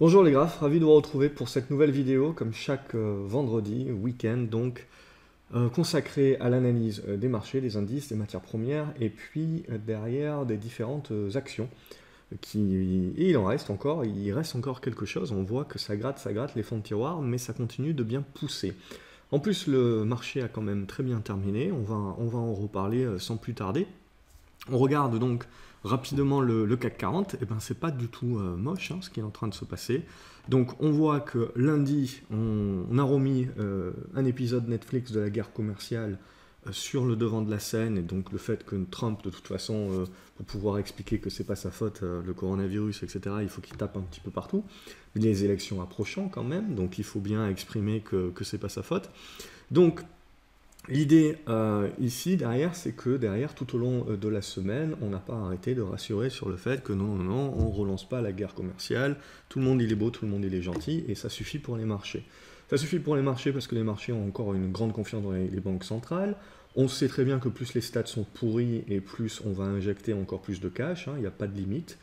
Bonjour les graphes, ravi de vous retrouver pour cette nouvelle vidéo comme chaque vendredi, week-end pour cette nouvelle vidéo comme chaque vendredi, week-end donc consacrée à l'analyse des marchés, des indices, des matières premières et puis derrière des différentes actions et il reste encore quelque chose, on voit que ça gratte les fonds de tiroir mais ça continue de bien pousser. En plus le marché a quand même très bien terminé, on va en reparler sans plus tarder. On regarde donc rapidement le CAC 40, et ben c'est pas du tout moche ce qui est en train de se passer. Donc on voit que lundi, on a remis un épisode Netflix de la guerre commerciale sur le devant de la scène, et donc le fait que Trump, de toute façon, pour pouvoir expliquer que c'est pas sa faute, le coronavirus, etc., il faut qu'il tape un petit peu partout. Les élections approchant quand même, donc il faut bien exprimer que c'est pas sa faute. Donc l'idée ici derrière, c'est que derrière, tout au long de la semaine, on n'a pas arrêté de rassurer sur le fait que non, non, non, on ne relance pas la guerre commerciale, tout le monde il est beau, tout le monde il est gentil, et ça suffit pour les marchés. Ça suffit pour les marchés parce que les marchés ont encore une grande confiance dans les banques centrales. On sait très bien que plus les stats sont pourris et plus on va injecter encore plus de cash, il n'y a pas de limite.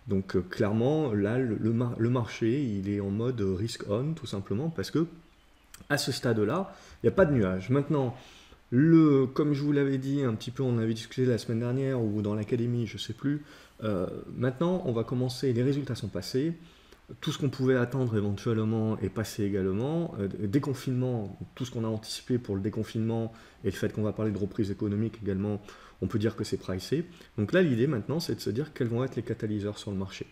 Donc clairement, là, le marché, il est en mode risk on, tout simplement, parce que à ce stade-là, il n'y a pas de nuage. Maintenant, comme je vous l'avais dit un petit peu, on avait discuté la semaine dernière ou dans l'académie, je ne sais plus. Maintenant, on va commencer, les résultats sont passés. Tout ce qu'on pouvait attendre éventuellement est passé également. Déconfinement, tout ce qu'on a anticipé pour le déconfinement et le fait qu'on va parler de reprise économique également, on peut dire que c'est pricé. Donc là, l'idée maintenant, c'est de se dire quels vont être les catalyseurs sur le marché.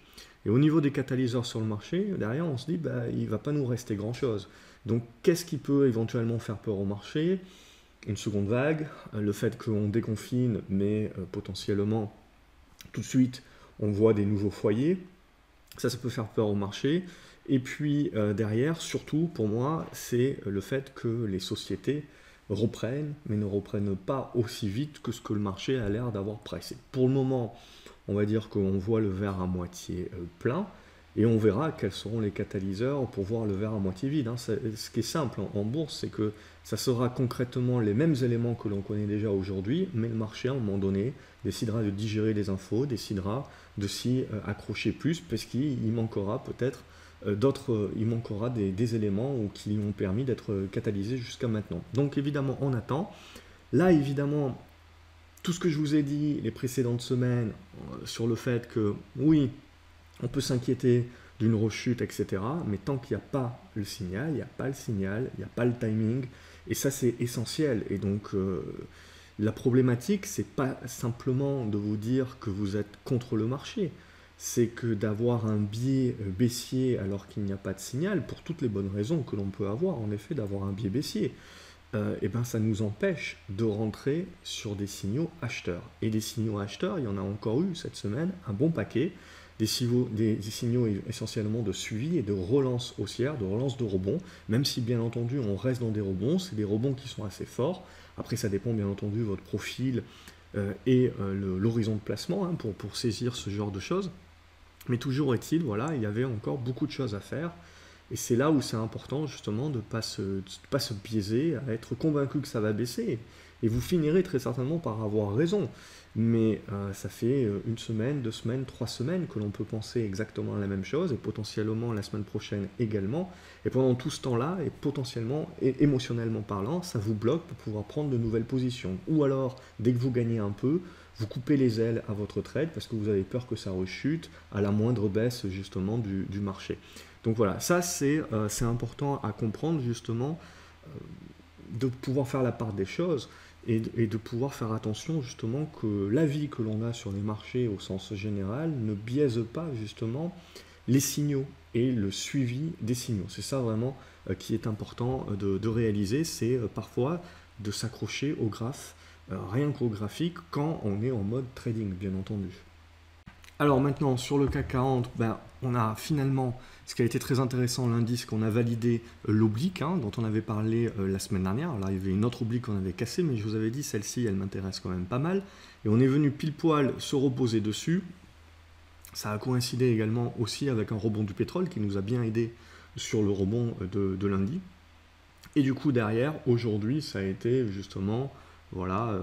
Et au niveau des catalyseurs sur le marché, derrière, on se dit, il ne va pas nous rester grand-chose. Donc qu'est-ce qui peut éventuellement faire peur au marché? Une seconde vague, le fait qu'on déconfine, mais potentiellement tout de suite on voit des nouveaux foyers, ça peut faire peur au marché. Et puis derrière, surtout pour moi, c'est le fait que les sociétés reprennent, mais ne reprennent pas aussi vite que ce que le marché a l'air d'avoir pricé. Pour le moment, on va dire qu'on voit le verre à moitié plein, et on verra quels seront les catalyseurs pour voir le verre à moitié vide. Ce qui est simple en bourse, c'est que ça sera concrètement les mêmes éléments que l'on connaît déjà aujourd'hui, mais le marché, à un moment donné, décidera de digérer les infos, décidera de s'y accrocher plus, parce qu'il manquera peut-être il manquera des éléments qui lui ont permis d'être catalysés jusqu'à maintenant. Donc évidemment, on attend. Là, évidemment, tout ce que je vous ai dit les précédentes semaines sur le fait que oui, on peut s'inquiéter d'une rechute, etc. Mais tant qu'il n'y a pas le signal, il n'y a pas le signal, il n'y a pas le timing, et ça c'est essentiel. Et donc la problématique, c'est pas simplement de vous dire que vous êtes contre le marché, c'est que d'avoir un biais baissier alors qu'il n'y a pas de signal, pour toutes les bonnes raisons que l'on peut avoir, en effet, d'avoir un biais baissier, et ben ça nous empêche de rentrer sur des signaux acheteurs. Et des signaux acheteurs, il y en a encore eu cette semaine, un bon paquet, des signaux essentiellement de suivi et de relance haussière, de relance de rebond, même si bien entendu on reste dans des rebonds, c'est des rebonds qui sont assez forts. Après ça dépend bien entendu de votre profil et l'horizon de placement pour saisir ce genre de choses. Mais toujours est-il, voilà, il y avait encore beaucoup de choses à faire. Et c'est là où c'est important justement de ne pas se biaiser, à être convaincu que ça va baisser. Et vous finirez très certainement par avoir raison. Mais ça fait une semaine, 2 semaines, 3 semaines que l'on peut penser exactement à la même chose, et potentiellement la semaine prochaine également. Et pendant tout ce temps-là, et potentiellement, et émotionnellement parlant, ça vous bloque pour pouvoir prendre de nouvelles positions. Ou alors, dès que vous gagnez un peu, vous coupez les ailes à votre trade parce que vous avez peur que ça rechute à la moindre baisse justement du marché. Donc voilà, ça c'est important à comprendre justement, de pouvoir faire la part des choses et de pouvoir faire attention justement que l'avis que l'on a sur les marchés au sens général ne biaise pas justement les signaux et le suivi des signaux. C'est ça vraiment qui est important de réaliser, c'est parfois de s'accrocher au graphe, rien qu'au graphique, quand on est en mode trading, bien entendu. Alors maintenant, sur le CAC 40, on a finalement, ce qui a été très intéressant, l'indice qu'on a validé, l'oblique, dont on avait parlé la semaine dernière. Alors il y avait une autre oblique qu'on avait cassée, mais je vous avais dit, celle-ci, elle m'intéresse quand même pas mal. Et on est venu pile poil se reposer dessus. Ça a coïncidé également aussi avec un rebond du pétrole qui nous a bien aidé sur le rebond de lundi. Et du coup, derrière, aujourd'hui, ça a été justement, voilà,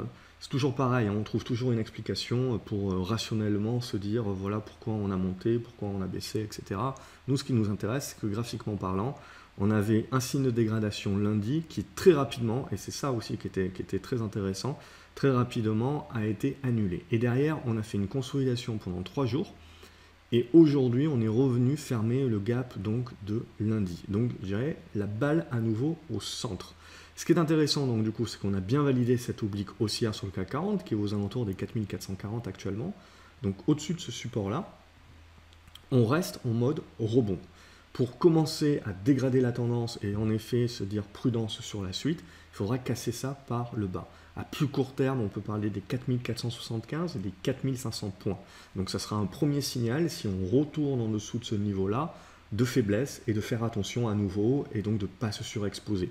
c'est toujours pareil, hein, on trouve toujours une explication pour rationnellement se dire voilà pourquoi on a monté, pourquoi on a baissé, etc. Nous, ce qui nous intéresse, c'est que graphiquement parlant, on avait un signe de dégradation lundi qui très rapidement, et c'est ça aussi qui était très intéressant, très rapidement a été annulé. Et derrière, on a fait une consolidation pendant 3 jours. Et aujourd'hui, on est revenu fermer le gap donc de lundi. Donc, je dirais la balle à nouveau au centre. Ce qui est intéressant, donc du coup, c'est qu'on a bien validé cette oblique haussière sur le CAC 40, qui est aux alentours des 4440 actuellement. Donc, au-dessus de ce support-là, on reste en mode rebond. Pour commencer à dégrader la tendance et en effet se dire prudence sur la suite, il faudra casser ça par le bas. À plus court terme, on peut parler des 4475 et des 4500 points. Donc ça sera un premier signal, si on retourne en dessous de ce niveau-là, de faiblesse et de faire attention à nouveau et donc de ne pas se surexposer.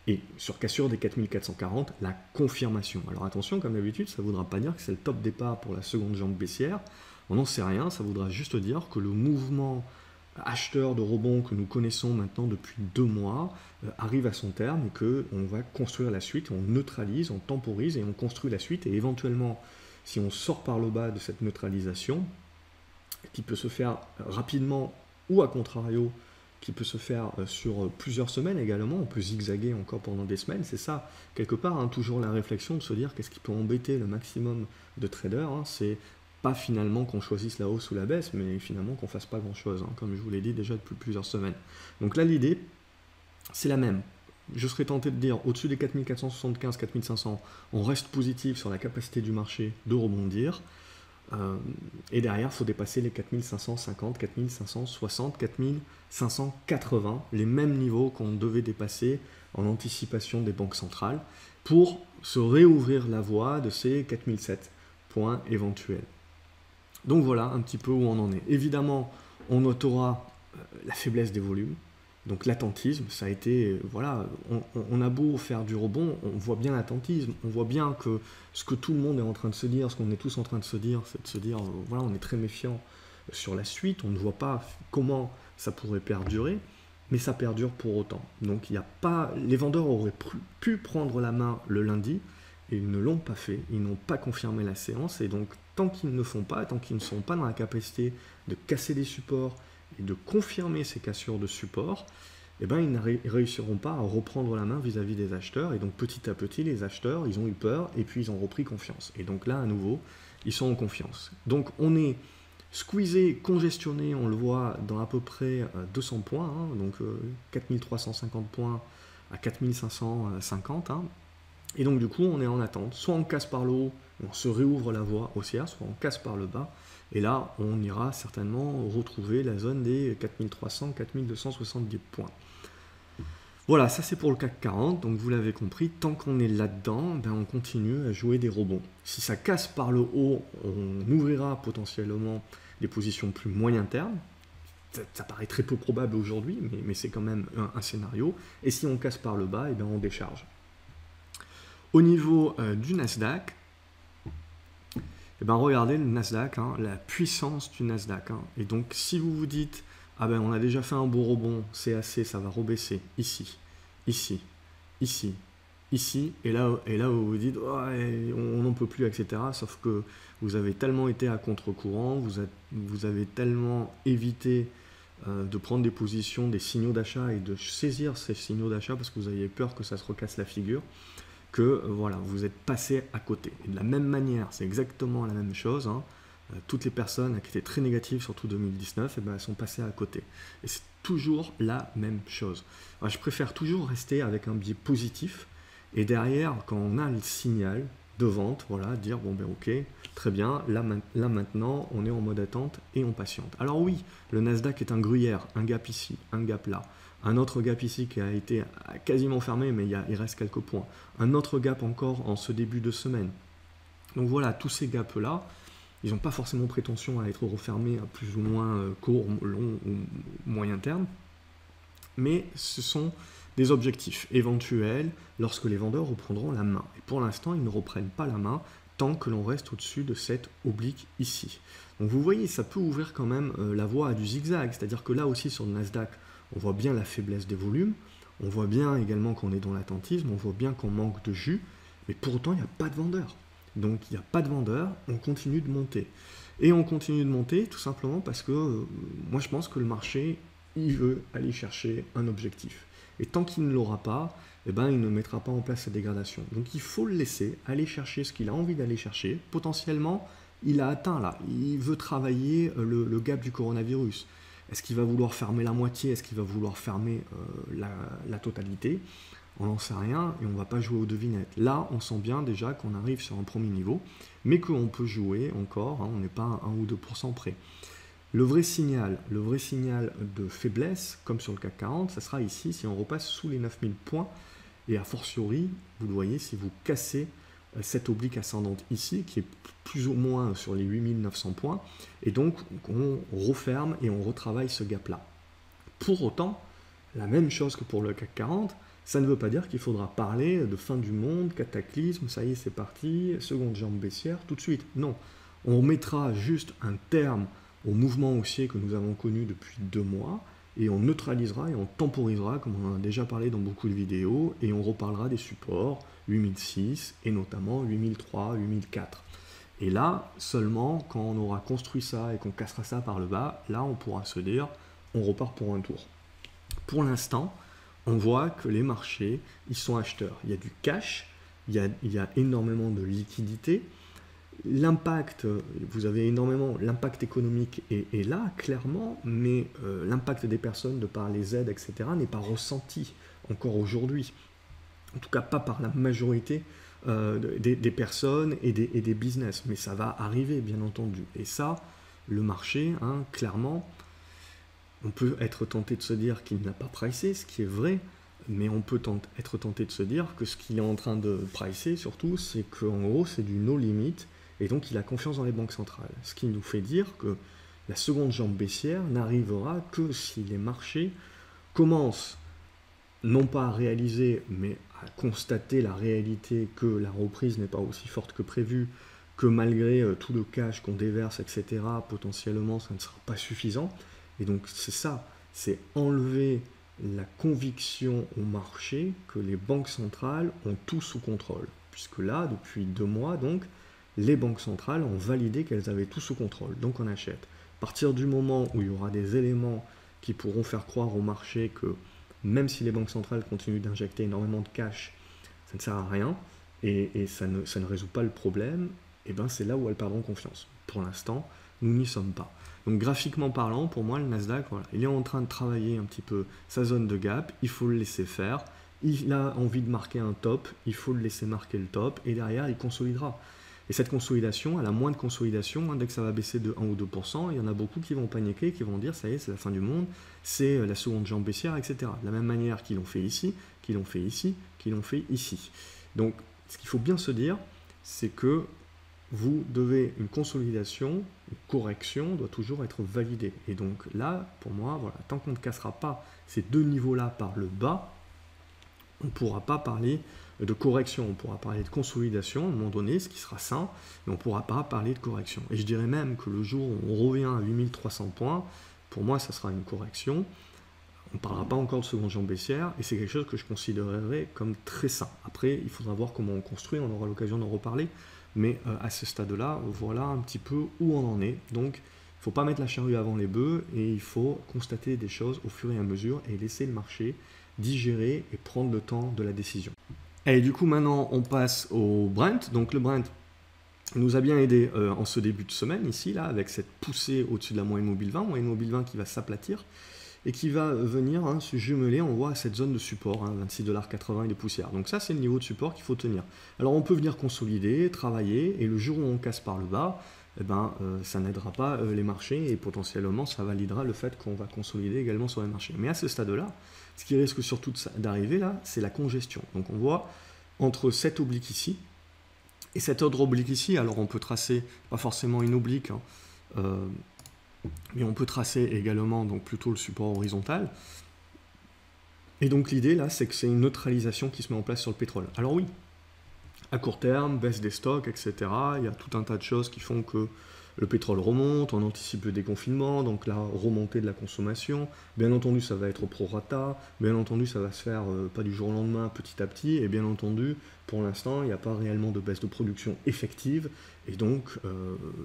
Et sur cassure des 4440, la confirmation. Alors attention, comme d'habitude, ça ne voudra pas dire que c'est le top départ pour la seconde jambe baissière. On n'en sait rien, ça voudra juste dire que le mouvement acheteur de rebond que nous connaissons maintenant depuis 2 mois arrive à son terme et qu'on va construire la suite, on neutralise, on temporise et on construit la suite. Et éventuellement, si on sort par le bas de cette neutralisation, qui peut se faire rapidement ou à contrario, qui peut se faire sur plusieurs semaines également, on peut zigzaguer encore pendant des semaines, c'est ça, quelque part, hein, toujours la réflexion de se dire qu'est-ce qui peut embêter le maximum de traders, hein, c'est pas finalement qu'on choisisse la hausse ou la baisse, mais finalement qu'on fasse pas grand-chose, hein, comme je vous l'ai dit déjà depuis plusieurs semaines. Donc là, l'idée, c'est la même. Je serais tenté de dire, au-dessus des 4475, 4500, on reste positif sur la capacité du marché de rebondir. Et derrière, il faut dépasser les 4550, 4560, 4580, les mêmes niveaux qu'on devait dépasser en anticipation des banques centrales, pour se réouvrir la voie de ces 4007 points éventuels. Donc voilà un petit peu où on en est. Évidemment, on notera la faiblesse des volumes, donc l'attentisme, ça a été, voilà, on a beau faire du rebond, on voit bien l'attentisme, on voit bien que ce que tout le monde est en train de se dire, ce qu'on est tous en train de se dire, c'est de se dire, voilà, on est très méfiant sur la suite, on ne voit pas comment ça pourrait perdurer, mais ça perdure pour autant. Donc il n'y a pas, les vendeurs auraient pu prendre la main le lundi, et ils ne l'ont pas fait, ils n'ont pas confirmé la séance, et donc tant qu'ils ne le font pas, tant qu'ils ne sont pas dans la capacité de casser des supports et de confirmer ces cassures de support, eh ben, ils ne réussiront pas à reprendre la main vis-à-vis des acheteurs, et donc petit à petit, les acheteurs, ils ont eu peur, et puis ils ont repris confiance. Et donc là, à nouveau, ils sont en confiance. Donc on est squeezé, congestionné, on le voit dans à peu près 200 points, hein, donc 4350 points à 4550, hein. Et donc du coup, on est en attente. Soit on casse par le haut, on se réouvre la voie haussière, soit on casse par le bas. Et là, on ira certainement retrouver la zone des 4300, 4270 points. Voilà, ça c'est pour le CAC 40. Donc vous l'avez compris, tant qu'on est là-dedans, ben on continue à jouer des rebonds. Si ça casse par le haut, on ouvrira potentiellement des positions plus moyen terme. Ça paraît très peu probable aujourd'hui, mais c'est quand même un scénario. Et si on casse par le bas, et ben on décharge. Au niveau du Nasdaq, eh ben regardez le Nasdaq, hein, la puissance du Nasdaq. Hein. Et donc si vous vous dites, ah ben on a déjà fait un beau rebond, c'est assez, ça va rebaisser ici, ici, ici, ici, et là vous vous dites, oh, on n'en peut plus, etc. Sauf que vous avez tellement été à contre-courant, vous avez tellement évité de prendre des positions, des signaux d'achat et de saisir ces signaux d'achat parce que vous aviez peur que ça se recasse la figure, que voilà, vous êtes passé à côté. Et de la même manière, c'est exactement la même chose, hein. Toutes les personnes qui étaient très négatives, surtout 2019, eh ben, elles sont passées à côté. Et c'est toujours la même chose. Alors, je préfère toujours rester avec un biais positif, et derrière, quand on a le signal de vente, voilà, dire, bon ben ok, très bien, là maintenant, on est en mode attente et on patiente. Alors oui, le Nasdaq est un gruyère, un gap ici, un gap là. Un autre gap ici qui a été quasiment fermé, mais il reste quelques points. Un autre gap encore en ce début de semaine. Donc voilà, tous ces gaps-là, ils n'ont pas forcément prétention à être refermés à plus ou moins court, long ou moyen terme. Mais ce sont des objectifs éventuels lorsque les vendeurs reprendront la main. Et pour l'instant, ils ne reprennent pas la main tant que l'on reste au-dessus de cette oblique ici. Donc vous voyez, ça peut ouvrir quand même la voie à du zigzag. C'est-à-dire que là aussi, sur le Nasdaq, on voit bien la faiblesse des volumes, on voit bien également qu'on est dans l'attentisme, on voit bien qu'on manque de jus, mais pour autant, il n'y a pas de vendeurs. Donc il n'y a pas de vendeur, on continue de monter. Et on continue de monter tout simplement parce que moi je pense que le marché, il veut aller chercher un objectif. Et tant qu'il ne l'aura pas, eh ben, il ne mettra pas en place sa dégradation. Donc il faut le laisser aller chercher ce qu'il a envie d'aller chercher. Potentiellement, il a atteint là, il veut travailler le gap du coronavirus. Est-ce qu'il va vouloir fermer la moitié? Est-ce qu'il va vouloir fermer la totalité? On n'en sait rien et on ne va pas jouer aux devinettes. Là, on sent bien déjà qu'on arrive sur un premier niveau, mais qu'on peut jouer encore, hein, on n'est pas à 1 ou 2% près. Le vrai signal de faiblesse, comme sur le CAC 40, ça sera ici, si on repasse sous les 9000 points, et a fortiori, vous le voyez, si vous cassez cette oblique ascendante ici, qui est plus ou moins sur les 8900 points, et donc on referme et on retravaille ce gap-là. Pour autant, la même chose que pour le CAC 40, ça ne veut pas dire qu'il faudra parler de fin du monde, cataclysme, ça y est, c'est parti, seconde jambe baissière, tout de suite. Non, on mettra juste un terme au mouvement haussier que nous avons connu depuis 2 mois, et on neutralisera et on temporisera, comme on en a déjà parlé dans beaucoup de vidéos, et on reparlera des supports 8006 et notamment 8003, 8004. Et là, seulement quand on aura construit ça et qu'on cassera ça par le bas, là on pourra se dire, on repart pour un tour. Pour l'instant, on voit que les marchés, ils sont acheteurs. Il y a du cash, il y a énormément de liquidités. L'impact, vous avez énormément, l'impact économique est là, clairement, mais l'impact des personnes de par les aides, etc., n'est pas ressenti encore aujourd'hui. En tout cas, pas par la majorité des personnes et des business. Mais ça va arriver, bien entendu. Et ça, le marché, hein, clairement, on peut être tenté de se dire qu'il n'a pas pricé, ce qui est vrai, mais on peut être tenté de se dire que ce qu'il est en train de pricer, surtout, c'est qu'en gros, c'est du no limit, et donc il a confiance dans les banques centrales. Ce qui nous fait dire que la seconde jambe baissière n'arrivera que si les marchés commencent, non pas à réaliser, mais à constater la réalité que la reprise n'est pas aussi forte que prévu, que malgré tout le cash qu'on déverse, etc., potentiellement, ça ne sera pas suffisant. Et donc c'est ça, c'est enlever la conviction au marché que les banques centrales ont tout sous contrôle. Puisque là, depuis 2 mois, donc, les banques centrales ont validé qu'elles avaient tout sous contrôle. Donc on achète. À partir du moment où il y aura des éléments qui pourront faire croire au marché que même si les banques centrales continuent d'injecter énormément de cash, ça ne sert à rien et ça ne résout pas le problème, et ben c'est là où elles perdront confiance. Pour l'instant, nous n'y sommes pas. Donc graphiquement parlant, pour moi, le Nasdaq, voilà, il est en train de travailler un petit peu sa zone de gap, il faut le laisser faire. Il a envie de marquer un top, il faut le laisser marquer le top, et derrière, il consolidera. Et cette consolidation, à la moindre consolidation, dès que ça va baisser de 1 ou 2%, il y en a beaucoup qui vont paniquer, qui vont dire, ça y est, c'est la fin du monde, c'est la seconde jambe baissière, etc. De la même manière qu'ils l'ont fait ici, qu'ils l'ont fait ici, qu'ils l'ont fait ici. Donc, ce qu'il faut bien se dire, c'est que vous devez, une consolidation, une correction doit toujours être validée. Et donc là, pour moi, voilà, tant qu'on ne cassera pas ces 2 niveaux-là par le bas, on ne pourra pas parler de correction, on pourra parler de consolidation à un moment donné, ce qui sera sain, mais on ne pourra pas parler de correction. Et je dirais même que le jour où on revient à 8300 points, pour moi, ça sera une correction. On ne parlera pas encore de seconde jambe baissière, et c'est quelque chose que je considérerais comme très sain. Après, il faudra voir comment on construit, on aura l'occasion d'en reparler, mais à ce stade-là, voilà un petit peu où on en est. Donc, il ne faut pas mettre la charrue avant les bœufs, et il faut constater des choses au fur et à mesure, et laisser le marché digérer et prendre le temps de la décision. Et du coup, maintenant, on passe au Brent. Donc, le Brent nous a bien aidé en ce début de semaine, ici, là, avec cette poussée au-dessus de la moyenne mobile 20, moyenne mobile 20 qui va s'aplatir et qui va venir se jumeler, on voit, à cette zone de support, 26,80 $ et des poussières. Donc ça, c'est le niveau de support qu'il faut tenir. Alors, on peut venir consolider, travailler, et le jour où on casse par le bas, eh ben, ça n'aidera pas les marchés, et potentiellement, ça validera le fait qu'on va consolider également sur les marchés. Mais à ce stade-là, ce qui risque surtout d'arriver là, c'est la congestion. Donc on voit entre cette oblique ici et cette autre oblique ici, alors on peut tracer, pas forcément une oblique, mais on peut tracer également donc plutôt le support horizontal. Et donc l'idée là, c'est que c'est une neutralisation qui se met en place sur le pétrole. Alors oui, à court terme, baisse des stocks, etc. Il y a tout un tas de choses qui font que le pétrole remonte, on anticipe le déconfinement, donc la remontée de la consommation. Bien entendu, ça va être au prorata, bien entendu, ça va se faire pas du jour au lendemain, petit à petit, et bien entendu, pour l'instant, il n'y a pas réellement de baisse de production effective, et donc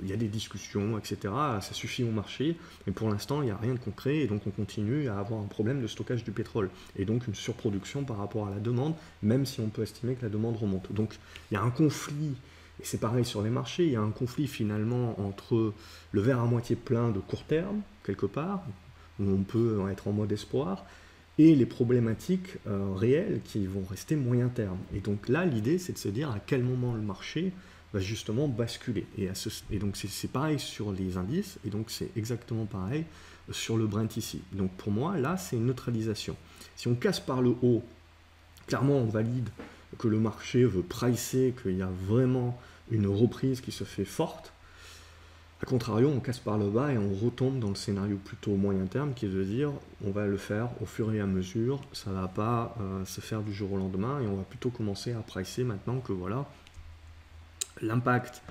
il y a des discussions, etc. Ça suffit au marché, mais pour l'instant, il n'y a rien de concret, et donc on continue à avoir un problème de stockage du pétrole, et donc une surproduction par rapport à la demande, même si on peut estimer que la demande remonte. Donc il y a un conflit. Et c'est pareil sur les marchés, il y a un conflit finalement entre le verre à moitié plein de court terme, quelque part, où on peut être en mode espoir, et les problématiques réelles qui vont rester moyen terme. Et donc là, l'idée, c'est de se dire à quel moment le marché va justement basculer. Et donc c'est pareil sur les indices, et donc c'est exactement pareil sur le Brent ici. Donc pour moi, là, c'est une neutralisation. Si on casse par le haut, clairement, on valide que le marché veut pricer, qu'il y a vraiment une reprise qui se fait forte. A contrario, on casse par le bas et on retombe dans le scénario plutôt moyen terme qui est de dire on va le faire au fur et à mesure, ça ne va pas se faire du jour au lendemain et on va plutôt commencer à pricer maintenant que voilà, l'impact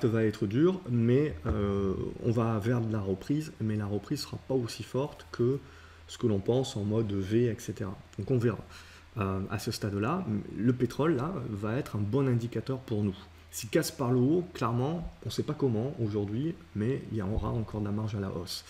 va être dur, mais on va vers de la reprise, mais la reprise ne sera pas aussi forte que ce que l'on pense en mode V, etc. Donc on verra. À ce stade-là, le pétrole là, va être un bon indicateur pour nous. S'il casse par le haut, clairement, on ne sait pas comment aujourd'hui, mais il y aura encore de la marge à la hausse.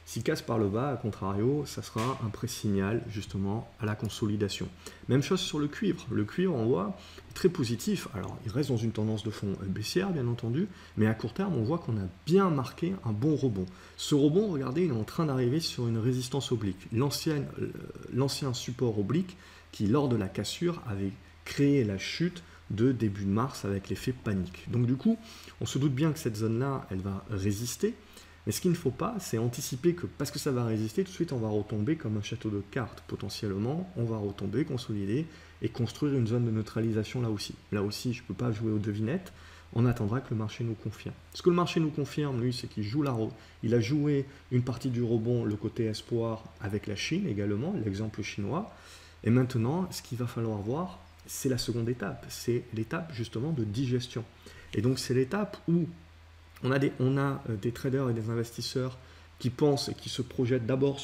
S'il casse par le bas, à contrario, ça sera un pré-signal justement à la consolidation. Même chose sur le cuivre. Le cuivre, on voit, très positif. Alors, il reste dans une tendance de fond baissière, bien entendu, mais à court terme, on voit qu'on a bien marqué un bon rebond. Ce rebond, regardez, il est en train d'arriver sur une résistance oblique. L'ancien support oblique qui, lors de la cassure, avait créé la chute de début de mars avec l'effet panique. Donc du coup, on se doute bien que cette zone-là, elle va résister, mais ce qu'il ne faut pas, c'est anticiper que parce que ça va résister, tout de suite on va retomber comme un château de cartes. Potentiellement, on va retomber, consolider et construire une zone de neutralisation là aussi. Là aussi, je ne peux pas jouer aux devinettes, on attendra que le marché nous confirme. Ce que le marché nous confirme, lui, c'est qu'il il a joué une partie du rebond, le côté espoir, avec la Chine également, l'exemple chinois, et maintenant, ce qu'il va falloir voir, c'est la seconde étape, c'est l'étape justement de digestion. Et donc c'est l'étape où on a des traders et des investisseurs qui pensent et qui se projettent d'abord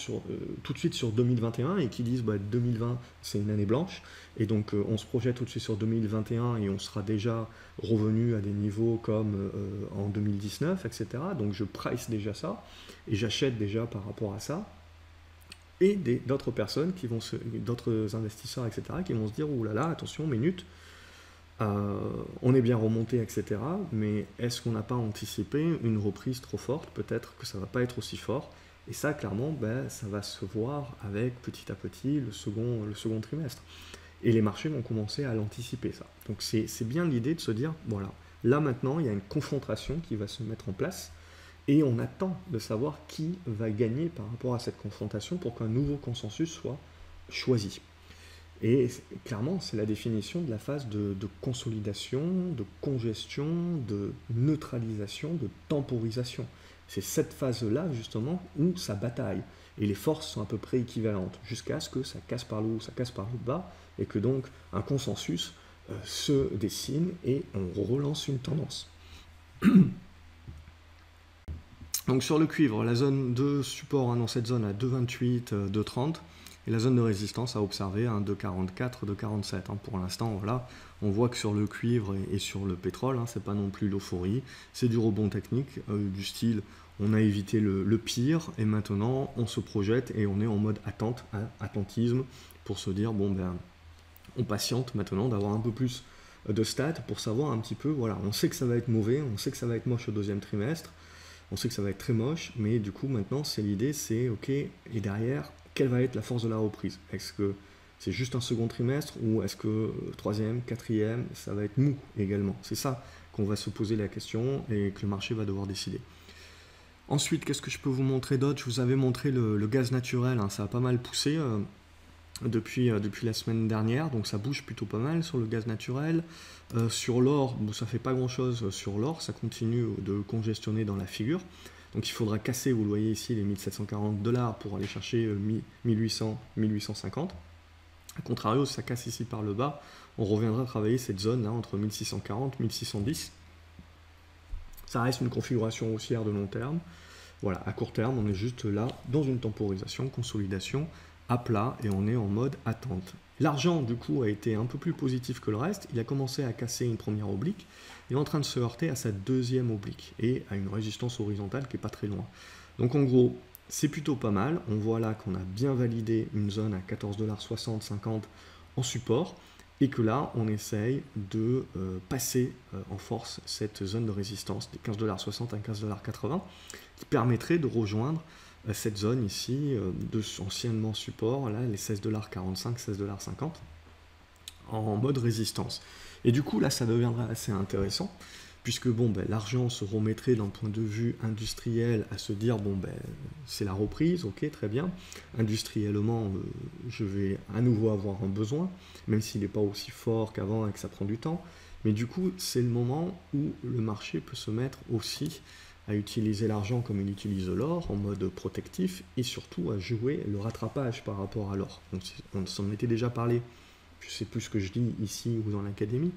tout de suite sur 2021 et qui disent 2020 c'est une année blanche et donc on se projette tout de suite sur 2021 et on sera déjà revenu à des niveaux comme en 2019, etc. Donc je price déjà ça et j'achète déjà par rapport à ça. Et d'autres personnes, d'autres investisseurs, etc., qui vont se dire, oh là là, attention, minute, on est bien remonté, etc., mais est-ce qu'on n'a pas anticipé une reprise trop forte? Peut-être que ça ne va pas être aussi fort. Et ça, clairement, ça va se voir avec petit à petit le second trimestre. Et les marchés vont commencer à l'anticiper, ça. Donc c'est bien l'idée de se dire, voilà, là maintenant, il y a une confrontation qui va se mettre en place. Et on attend de savoir qui va gagner par rapport à cette confrontation pour qu'un nouveau consensus soit choisi. Et clairement, c'est la définition de la phase de consolidation, de congestion, de neutralisation, de temporisation. C'est cette phase-là, justement, où ça bataille. Et les forces sont à peu près équivalentes, jusqu'à ce que ça casse par le haut, ça casse par le bas, et que donc un consensus se dessine et on relance une tendance. Donc sur le cuivre, la zone de support dans cette zone à 2,28, 2,30 et la zone de résistance à observer à 2,44, 2,47. Pour l'instant, voilà, on voit que sur le cuivre et sur le pétrole, c'est pas non plus l'euphorie, c'est du rebond technique, du style on a évité le pire et maintenant on se projette et on est en mode attente, attentisme pour se dire bon on patiente maintenant d'avoir un peu plus de stats pour savoir un petit peu, voilà, on sait que ça va être mauvais, on sait que ça va être moche au deuxième trimestre. On sait que ça va être très moche, mais du coup maintenant l'idée c'est ok, et derrière, quelle va être la force de la reprise? Est-ce que c'est juste un second trimestre ou est-ce que troisième, quatrième, ça va être mou également? C'est ça qu'on va se poser la question et que le marché va devoir décider. Ensuite, qu'est-ce que je peux vous montrer d'autre? Je vous avais montré le gaz naturel, ça a pas mal poussé depuis la semaine dernière, donc ça bouge plutôt pas mal sur le gaz naturel. Sur l'or, ça fait pas grand chose sur l'or, ça continue de congestionner dans la figure. Donc il faudra casser, vous le voyez ici, les 1740$ pour aller chercher 1800, 1850. A contrario, si ça casse ici par le bas, on reviendra travailler cette zone là entre 1640 et 1610. Ça reste une configuration haussière de long terme. Voilà, à court terme, on est juste là dans une temporisation, consolidation à plat et on est en mode attente. L'argent, du coup, a été un peu plus positif que le reste. Il a commencé à casser une première oblique. Il est en train de se heurter à sa deuxième oblique et à une résistance horizontale qui n'est pas très loin. Donc en gros, c'est plutôt pas mal. On voit là qu'on a bien validé une zone à 14,60 $, en support et que là, on essaye de passer en force cette zone de résistance des 15,60 $ à 15,80 $, qui permettrait de rejoindre cette zone ici, anciennement support, là, les 16,45 $, 16,50 $, en mode résistance. Et du coup, là, ça deviendra assez intéressant, puisque bon, ben, l'argent se remettrait d'un point de vue industriel à se dire, bon, ben, c'est la reprise, ok, très bien. Industriellement, je vais à nouveau avoir un besoin, même s'il n'est pas aussi fort qu'avant et que ça prend du temps. Mais du coup, c'est le moment où le marché peut se mettre aussi à utiliser l'argent comme il utilise l'or, en mode protectif, et surtout à jouer le rattrapage par rapport à l'or. On s'en était déjà parlé, je ne sais plus ce que je dis ici ou dans l'académie,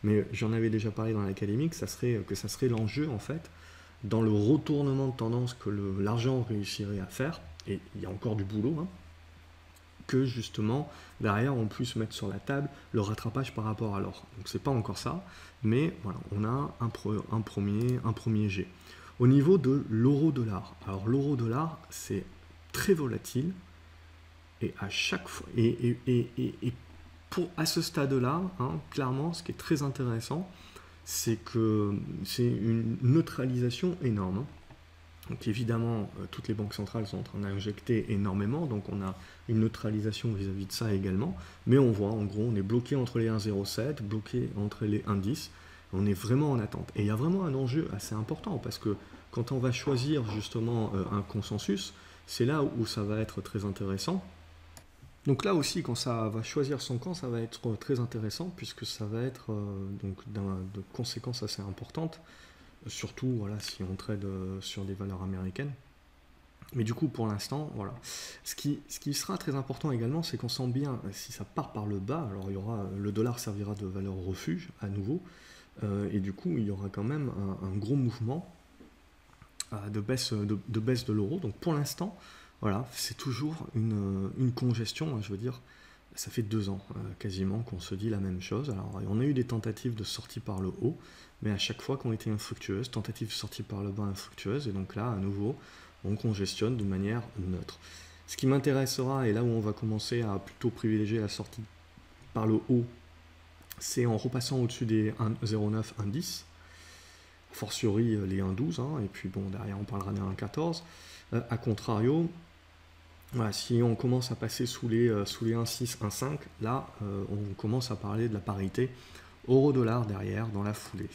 mais j'en avais déjà parlé dans l'académie, que ça serait l'enjeu, en fait, dans le retournement de tendance que l'argent réussirait à faire, et il y a encore du boulot, hein, que justement, derrière, on puisse mettre sur la table le rattrapage par rapport à l'or. Donc c'est pas encore ça, mais voilà, on a un premier jet. Au niveau de l'euro-dollar, alors l'euro-dollar, c'est très volatile, et à chaque fois, à ce stade-là, hein, clairement, ce qui est très intéressant, c'est que c'est une neutralisation énorme, hein. Donc évidemment, toutes les banques centrales sont en train d'injecter énormément, donc on a une neutralisation vis-à-vis de ça également, mais on voit, en gros, on est bloqué entre les 1,07, bloqué entre les 1,10, on est vraiment en attente. Et il y a vraiment un enjeu assez important, parce que quand on va choisir justement un consensus, c'est là où ça va être très intéressant. Donc là aussi, quand ça va choisir son camp, ça va être très intéressant, puisque ça va être donc de conséquences assez importantes, surtout voilà, si on trade sur des valeurs américaines. Mais du coup, pour l'instant, voilà. Ce qui sera très important également, c'est qu'on sent bien, si ça part par le bas, alors le dollar servira de valeur refuge à nouveau, et du coup, il y aura quand même un gros mouvement de baisse de l'euro. Donc pour l'instant, voilà, c'est toujours une congestion, hein, je veux dire, ça fait 2 ans quasiment qu'on se dit la même chose. Alors on a eu des tentatives de sortie par le haut, mais à chaque fois qu'on était infructueuses, tentatives de sortie par le bas infructueuses, et donc là, à nouveau, on congestionne de manière neutre. Ce qui m'intéressera, et là où on va commencer à plutôt privilégier la sortie par le haut, c'est en repassant au-dessus des 1,09, 1,10, fortiori les 1,12, hein, et puis bon, derrière on parlera des 1,14. A contrario, voilà, si on commence à passer sous les 1,6, 1,5, là on commence à parler de la parité euro-dollar derrière dans la foulée.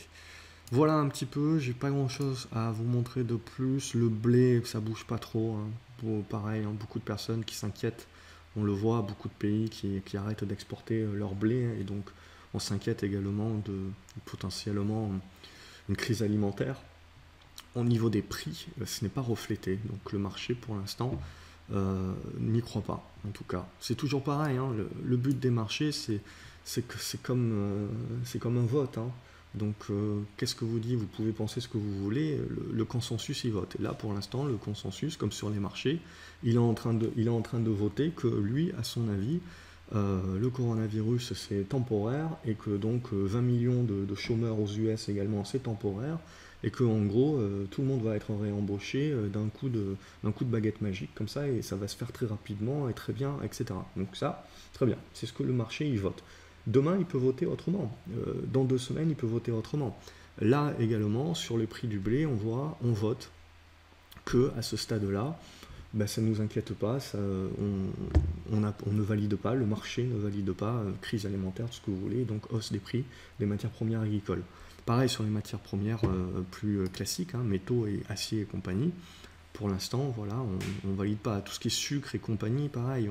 Voilà un petit peu, j'ai pas grand chose à vous montrer de plus. Le blé, ça bouge pas trop, hein. Bon, pareil, hein, beaucoup de personnes qui s'inquiètent, on le voit, beaucoup de pays qui arrêtent d'exporter leur blé, hein, et donc on s'inquiète également de potentiellement une crise alimentaire. Au niveau des prix, ce n'est pas reflété, donc le marché pour l'instant n'y croit pas, en tout cas. C'est toujours pareil, hein, le but des marchés, c'est comme un vote, hein. Donc qu'est-ce que vous dites? Vous pouvez penser ce que vous voulez, le consensus il vote. Et là pour l'instant, le consensus, comme sur les marchés, il est en train de voter que lui, à son avis, le coronavirus c'est temporaire, et que donc 20 millions de chômeurs aux US également c'est temporaire, et que en gros tout le monde va être réembauché d'un coup de baguette magique comme ça, et ça va se faire très rapidement et très bien, etc. Donc ça, très bien, c'est ce que le marché il vote. Demain il peut voter autrement, dans 2 semaines il peut voter autrement. Là également sur les prix du blé, on vote que à ce stade-là, ben, ça ne nous inquiète pas, on ne valide pas, le marché ne valide pas, crise alimentaire, tout ce que vous voulez, donc hausse des prix des matières premières agricoles. Pareil sur les matières premières plus classiques, hein, métaux et acier et compagnie. Pour l'instant, voilà, on ne valide pas. Tout ce qui est sucre et compagnie, pareil,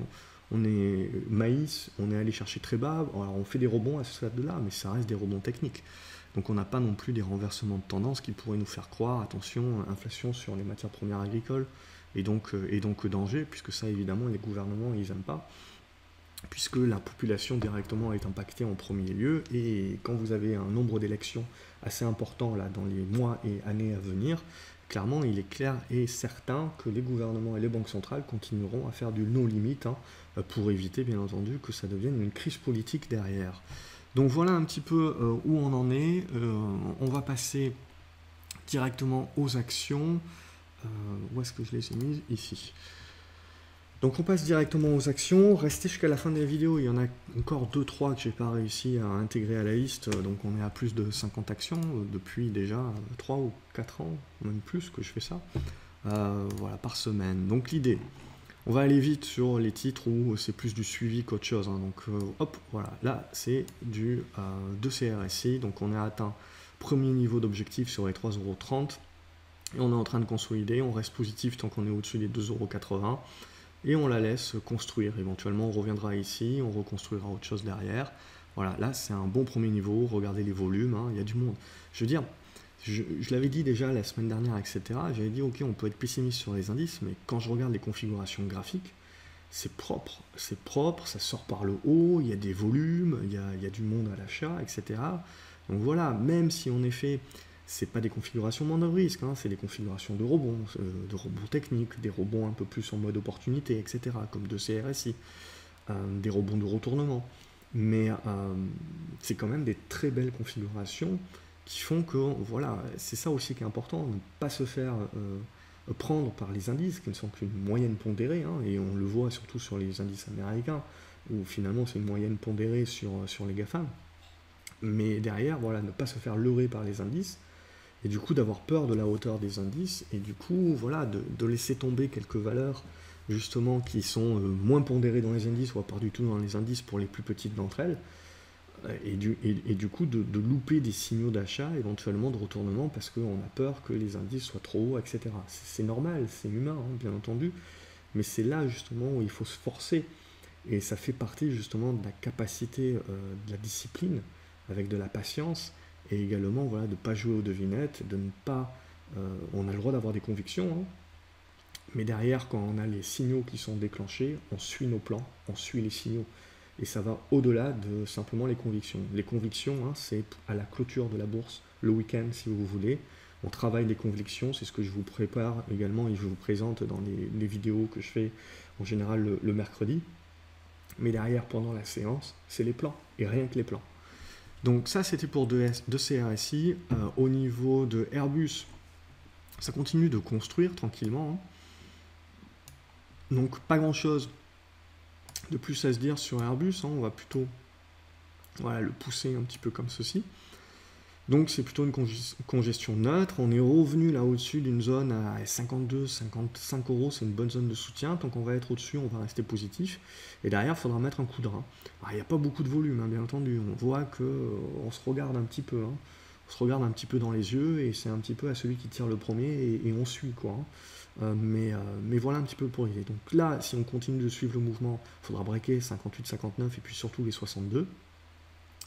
on est maïs, on est allé chercher très bas. Alors on fait des rebonds à ce stade-là, mais ça reste des rebonds techniques. Donc on n'a pas non plus des renversements de tendance qui pourraient nous faire croire, attention, inflation sur les matières premières agricoles, et donc danger, puisque ça évidemment les gouvernements ils n'aiment pas. puisque la population directement est impactée en premier lieu, et quand vous avez un nombre d'élections assez important là, dans les mois et années à venir, clairement il est clair et certain que les gouvernements et les banques centrales continueront à faire du no limit, hein, pour éviter bien entendu que ça devienne une crise politique derrière. Donc voilà un petit peu où on en est. On va passer directement aux actions. Où est-ce que je les ai mises? Ici. Donc on passe directement aux actions. Restez jusqu'à la fin de la vidéo, il y en a encore 2-3 que j'ai pas réussi à intégrer à la liste. Donc on est à plus de 50 actions depuis déjà 3 ou 4 ans, même plus que je fais ça. Voilà, par semaine. Donc l'idée, on va aller vite sur les titres où c'est plus du suivi qu'autre chose, hein. Donc hop, voilà, là c'est du 2 CRSI. Donc on a atteint premier niveau d'objectif sur les 3,30 €. Et on est en train de consolider, on reste positif tant qu'on est au-dessus des 2,80 €. Et on la laisse construire. Éventuellement, on reviendra ici, on reconstruira autre chose derrière. Voilà, là, c'est un bon premier niveau. Regardez les volumes, hein, il y a du monde. Je veux dire, je l'avais dit déjà la semaine dernière, etc. J'avais dit, ok, on peut être pessimiste sur les indices, mais quand je regarde les configurations graphiques, c'est propre, ça sort par le haut, il y a des volumes, il y a du monde à l'achat, etc. Donc voilà, même si en effet, c'est pas des configurations moins de risque, hein, c'est des configurations de rebonds techniques, des rebonds un peu plus en mode opportunité, etc., comme de CRSI, des rebonds de retournement. Mais c'est quand même des très belles configurations qui font que, voilà, c'est ça aussi qui est important, ne pas se faire prendre par les indices, qui ne sont qu'une moyenne pondérée, hein, et on le voit surtout sur les indices américains, où finalement c'est une moyenne pondérée sur les GAFAM. Mais derrière, voilà, ne pas se faire leurrer par les indices, et du coup d'avoir peur de la hauteur des indices, et du coup voilà, de laisser tomber quelques valeurs justement qui sont moins pondérées dans les indices, ou pas du tout dans les indices pour les plus petites d'entre elles, et du coup de louper des signaux d'achat, éventuellement de retournement, parce qu'on a peur que les indices soient trop hauts, etc. C'est normal, c'est humain, hein, bien entendu, mais c'est là justement où il faut se forcer, et ça fait partie justement de la capacité, de la discipline, avec de la patience, et également voilà, de ne pas jouer aux devinettes, de ne pas... on a le droit d'avoir des convictions, hein, mais derrière, quand on a les signaux qui sont déclenchés, on suit nos plans, on suit les signaux. Et ça va au-delà de simplement les convictions. Les convictions, hein, c'est à la clôture de la bourse, le week-end si vous voulez. On travaille les convictions, c'est ce que je vous prépare également et je vous présente dans les vidéos que je fais en général le mercredi. Mais derrière, pendant la séance, c'est les plans, et rien que les plans. Donc ça, c'était pour 2 CRSI. Au niveau de Airbus, ça continue de construire tranquillement, hein. Donc pas grand-chose de plus à se dire sur Airbus, hein. On va plutôt voilà, le pousser un petit peu comme ceci. Donc c'est plutôt une congestion neutre. On est revenu là au-dessus d'une zone à 52, 55 €, c'est une bonne zone de soutien. Tant qu'on va être au-dessus, on va rester positif. Et derrière, il faudra mettre un coup de rein. Alors, il n'y a pas beaucoup de volume, hein, bien entendu. On voit qu'on se regarde un petit peu, hein. On se regarde un petit peu dans les yeux, et c'est un petit peu à celui qui tire le premier, et on suit, quoi, hein. Mais voilà un petit peu pour l'idée. Donc là, si on continue de suivre le mouvement, il faudra breaker 58, 59, et puis surtout les 62.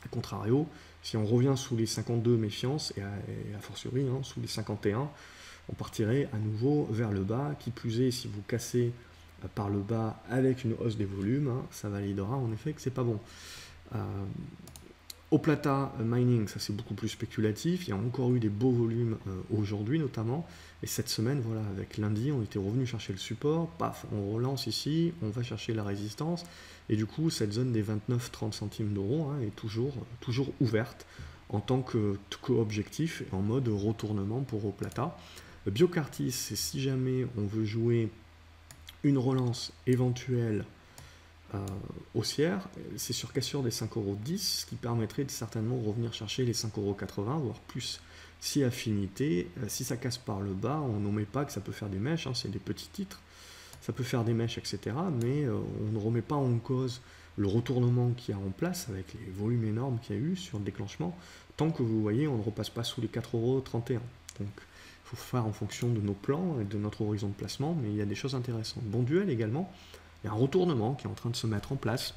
A contrario, si on revient sous les 52, méfiance, et a fortiori hein, sous les 51, on partirait à nouveau vers le bas. Qui plus est, si vous cassez par le bas avec une hausse des volumes, hein, ça validera en effet que c'est pas bon. Au Plata Mining, ça c'est beaucoup plus spéculatif. Il y a encore eu des beaux volumes aujourd'hui notamment. Et cette semaine, voilà, avec lundi, on était revenu chercher le support. Paf, on relance ici, on va chercher la résistance. Et du coup, cette zone des 29-30 centimes d'euros, hein, est toujours ouverte en tant qu'objectif, et en mode retournement pour Au Plata. Biocartis, c'est si jamais on veut jouer une relance éventuelle haussière, c'est sur cassure des 5,10 €, ce qui permettrait de certainement revenir chercher les 5,80 €, voire plus si affinité. Si ça casse par le bas, on n'omet pas que ça peut faire des mèches, hein, c'est des petits titres, ça peut faire des mèches, etc. Mais on ne remet pas en cause le retournement qu'il y a en place avec les volumes énormes qu'il y a eu sur le déclenchement, tant que vous voyez, on ne repasse pas sous les 4,31 €. Donc il faut faire en fonction de nos plans et de notre horizon de placement, mais il y a des choses intéressantes. Bon duel également. Il y a un retournement qui est en train de se mettre en place.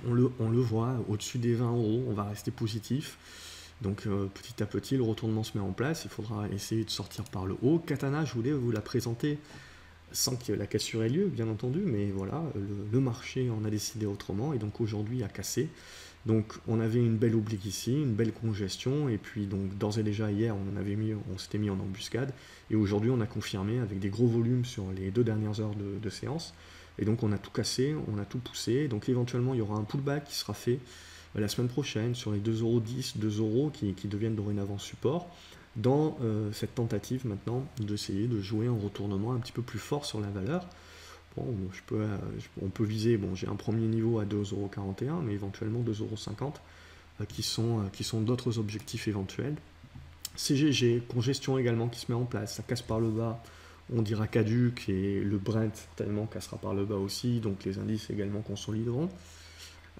On le voit au-dessus des 20 €, on va rester positif. Donc petit à petit, le retournement se met en place. Il faudra essayer de sortir par le haut. Katana, je voulais vous la présenter sans que la cassure ait lieu, bien entendu, mais voilà, le marché en a décidé autrement, et donc aujourd'hui a cassé. Donc on avait une belle oblique ici, une belle congestion, et puis donc d'ores et déjà hier on s'était mis en embuscade, et aujourd'hui on a confirmé avec des gros volumes sur les 2 dernières heures de séance, et donc on a tout cassé, on a tout poussé, donc éventuellement il y aura un pullback qui sera fait la semaine prochaine sur les 2,10 €, 2 euros qui deviennent dorénavant support, dans cette tentative maintenant d'essayer de jouer un retournement un petit peu plus fort sur la valeur. Bon, on peut viser, bon, j'ai un premier niveau à 2,41 €, mais éventuellement 2,50 € qui sont d'autres objectifs éventuels. CGG, congestion également qui se met en place, ça casse par le bas, on dira caduc, et le Brent tellement cassera par le bas aussi, donc les indices également consolideront.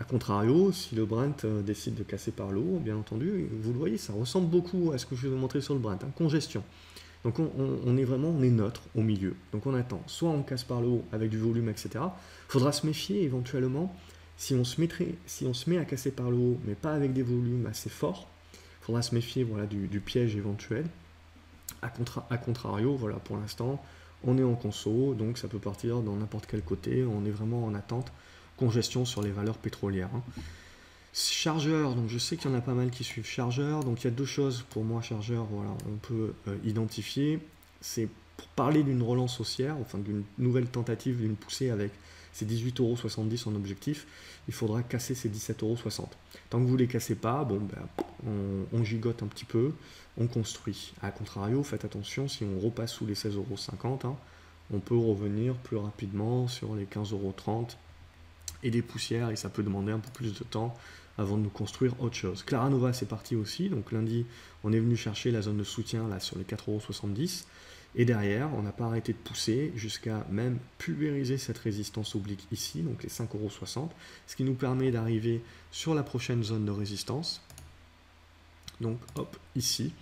A contrario, si le Brent décide de casser par le haut, bien entendu, vous le voyez, ça ressemble beaucoup à ce que je vais vous montrer sur le Brent, hein, congestion. Donc on est neutre au milieu. Donc on attend, soit on casse par le haut avec du volume, etc. Il faudra se méfier éventuellement, si on se met à casser par le haut, mais pas avec des volumes assez forts, il faudra se méfier, voilà, du piège éventuel. A contrario, voilà, pour l'instant, on est en conso, donc ça peut partir dans n'importe quel côté, on est vraiment en attente, congestion sur les valeurs pétrolières, hein. Chargeur, donc je sais qu'il y en a pas mal qui suivent chargeur, donc il y a deux choses pour moi chargeur, voilà, on peut identifier, c'est pour parler d'une relance haussière, enfin d'une nouvelle tentative, d'une poussée avec ces 18,70 € en objectif, il faudra casser ces 17,60 €. Tant que vous ne les cassez pas, bon, ben, on gigote un petit peu, on construit. A contrario, faites attention, si on repasse sous les 16,50 €, hein, on peut revenir plus rapidement sur les 15,30 € et des poussières, et ça peut demander un peu plus de temps avant de nous construire autre chose. Claranova, c'est parti aussi, donc lundi, on est venu chercher la zone de soutien là sur les 4,70 €, et derrière, on n'a pas arrêté de pousser jusqu'à même pulvériser cette résistance oblique ici, donc les 5,60 €, ce qui nous permet d'arriver sur la prochaine zone de résistance, donc hop, ici,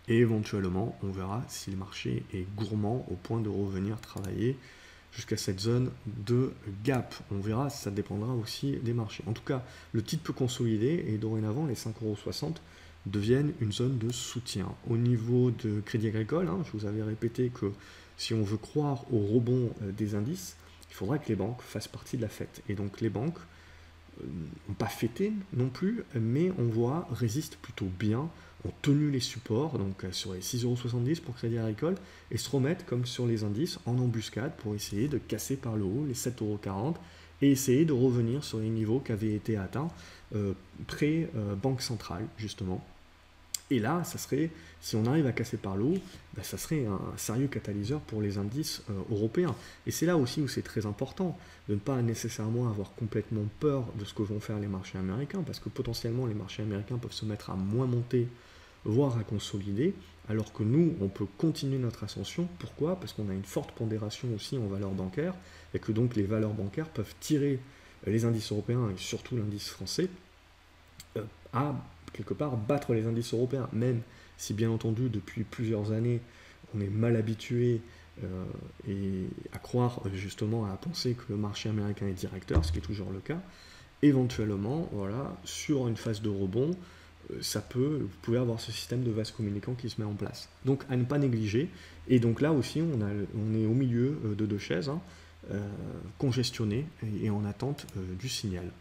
et éventuellement, on verra si le marché est gourmand au point de revenir travailler jusqu'à cette zone de gap. On verra, ça dépendra aussi des marchés. En tout cas, le titre peut consolider, et dorénavant, les 5,60 € deviennent une zone de soutien. Au niveau de Crédit Agricole, hein, je vous avais répété que si on veut croire au rebond des indices, il faudra que les banques fassent partie de la fête. Et donc les banques n'ont pas fêté non plus, mais on voit résistent plutôt bien, ont tenu les supports, donc sur les 6,70 € pour Crédit Agricole, et se remettent comme sur les indices en embuscade pour essayer de casser par le haut les 7,40 € et essayer de revenir sur les niveaux qui avaient été atteints pré-banque centrale justement. Et là, ça serait, si on arrive à casser par le haut, ben, ça serait un sérieux catalyseur pour les indices européens. Et c'est là aussi où c'est très important de ne pas nécessairement avoir complètement peur de ce que vont faire les marchés américains, parce que potentiellement les marchés américains peuvent se mettre à moins monter, voire à consolider, alors que nous, on peut continuer notre ascension. Pourquoi? Parce qu'on a une forte pondération aussi en valeurs bancaires, et que donc les valeurs bancaires peuvent tirer les indices européens, et surtout l'indice français, à quelque part battre les indices européens, même si bien entendu depuis plusieurs années on est mal habitué et à croire justement, à penser que le marché américain est directeur, ce qui est toujours le cas. Éventuellement, voilà, sur une phase de rebond, vous pouvez avoir ce système de vase communicant qui se met en place. Donc à ne pas négliger. Et donc là aussi, on est au milieu de deux chaises, hein, congestionnées et en attente du signal.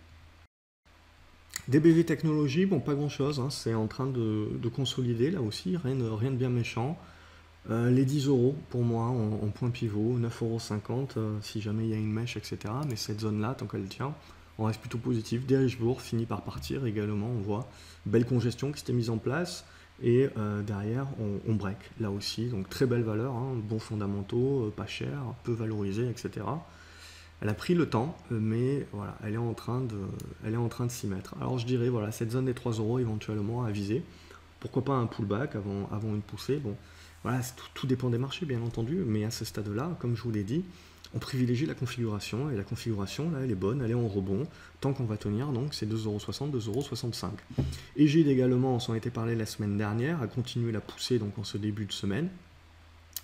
DBV Technologies, bon, pas grand chose, hein, c'est en train de consolider là aussi, rien de bien méchant. Les 10 € pour moi en point pivot, 9,50 € si jamais il y a une mèche, etc. Mais cette zone-là, tant qu'elle tient, on reste plutôt positif. Derrichebourg finit par partir également, on voit belle congestion qui s'était mise en place, et derrière on break là aussi, donc très belle valeur, hein, bons fondamentaux, pas cher, peu valorisé, etc. Elle a pris le temps, mais voilà, elle est en train de s'y mettre. Alors je dirais, voilà, cette zone des 3 € éventuellement à viser. Pourquoi pas un pullback avant une poussée. Bon, voilà, tout dépend des marchés, bien entendu, mais à ce stade-là, comme je vous l'ai dit, on privilégie la configuration, et la configuration, là, elle est bonne, elle est en rebond, tant qu'on va tenir, donc c'est 2,60 €, 2,65 €. Et j'ai également, on s'en était parlé la semaine dernière, à continuer la poussée donc en ce début de semaine.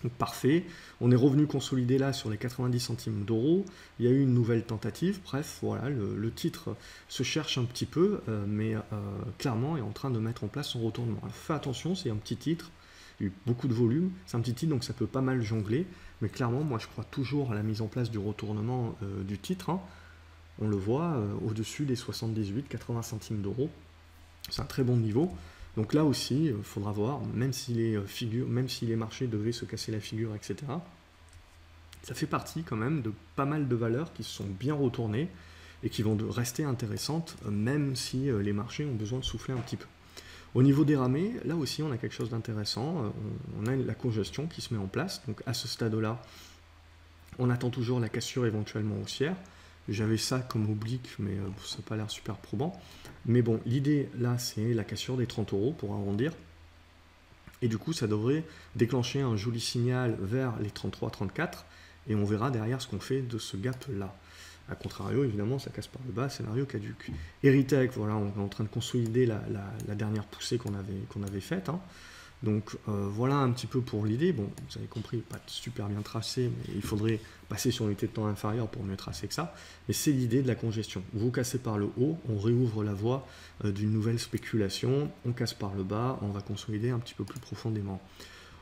Donc parfait, on est revenu consolider là sur les 90 centimes d'euros, il y a eu une nouvelle tentative, bref, voilà, le titre se cherche un petit peu, mais clairement est en train de mettre en place son retournement. Alors, fais attention, c'est un petit titre, il y a eu beaucoup de volume, c'est un petit titre donc ça peut pas mal jongler, mais clairement moi je crois toujours à la mise en place du retournement du titre, hein. On le voit au-dessus des 78-80 centimes d'euros, c'est un très bon niveau. Donc là aussi, il faudra voir, même si les marchés devaient se casser la figure, etc., ça fait partie quand même de pas mal de valeurs qui se sont bien retournées et qui vont rester intéressantes, même si les marchés ont besoin de souffler un petit peu. Au niveau des ramés, là aussi on a quelque chose d'intéressant, on a la congestion qui se met en place, donc à ce stade-là, on attend toujours la cassure éventuellement haussière. J'avais ça comme oblique, mais ça n'a pas l'air super probant. Mais bon, l'idée là, c'est la cassure des 30 euros pour arrondir. Et du coup, ça devrait déclencher un joli signal vers les 33-34. Et on verra derrière ce qu'on fait de ce gap-là. A contrario, évidemment, ça casse par le bas, scénario caduc. Erytech, voilà, on est en train de consolider la dernière poussée qu'on avait faite, hein. Donc voilà un petit peu pour l'idée. Bon, vous avez compris, pas super bien tracé, mais il faudrait passer sur l'unité de temps inférieure pour mieux tracer que ça. Mais c'est l'idée de la congestion. Vous cassez par le haut, on réouvre la voie d'une nouvelle spéculation, on casse par le bas, on va consolider un petit peu plus profondément.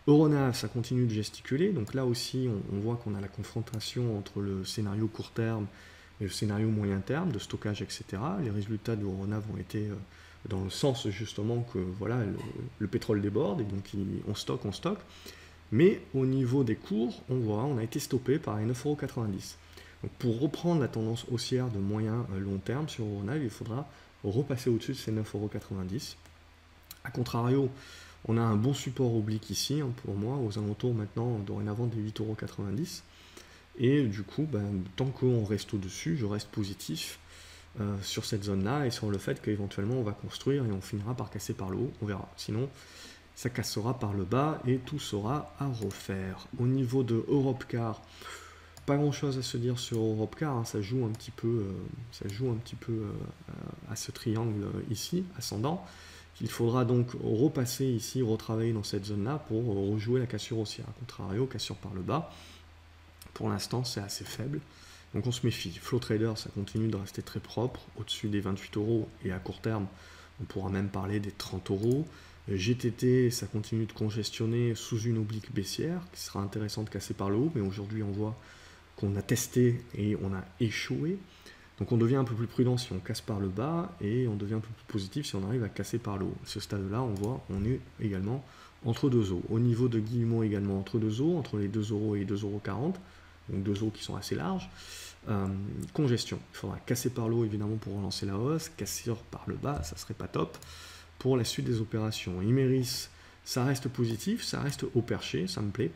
Euronav, ça continue de gesticuler, donc là aussi on voit qu'on a la confrontation entre le scénario court terme et le scénario moyen terme, de stockage, etc. Les résultats d'Euronav ont été dans le sens justement que voilà, le pétrole déborde et donc on stocke. Mais au niveau des cours, on voit, on a été stoppé par les 9,90 €. Donc pour reprendre la tendance haussière de moyen long terme sur Euronav, il faudra repasser au-dessus de ces 9,90 €. A contrario, on a un bon support oblique ici, hein, pour moi, aux alentours maintenant, dorénavant des 8,90 €. Et du coup, tant qu'on reste au-dessus, je reste positif sur cette zone-là et sur le fait qu'éventuellement on va construire et on finira par casser par le haut, on verra. Sinon, ça cassera par le bas et tout sera à refaire. Au niveau de Europcar, pas grand-chose à se dire sur Europcar, hein, ça joue un petit peu à ce triangle ici, ascendant. Il faudra donc repasser ici, retravailler dans cette zone-là pour rejouer la cassure haussière. A contrario, cassure par le bas. Pour l'instant, c'est assez faible. Donc on se méfie. Flow Trader, ça continue de rester très propre, au-dessus des 28 € et à court terme, on pourra même parler des 30 €. GTT, ça continue de congestionner sous une oblique baissière, qui sera intéressant de casser par le haut, mais aujourd'hui on voit qu'on a testé et on a échoué. Donc on devient un peu plus prudent si on casse par le bas et on devient un peu plus positif si on arrive à casser par le haut. À ce stade-là, on voit on est également entre deux eaux. Au niveau de Guillemot également entre deux eaux, entre les 2 € et 2,40 €, donc 2 eaux qui sont assez larges. Congestion, il faudra casser par le haut évidemment pour relancer la hausse, casser par le bas, ça serait pas top pour la suite des opérations. Imeris, ça reste positif, ça reste au perché, ça me plaît.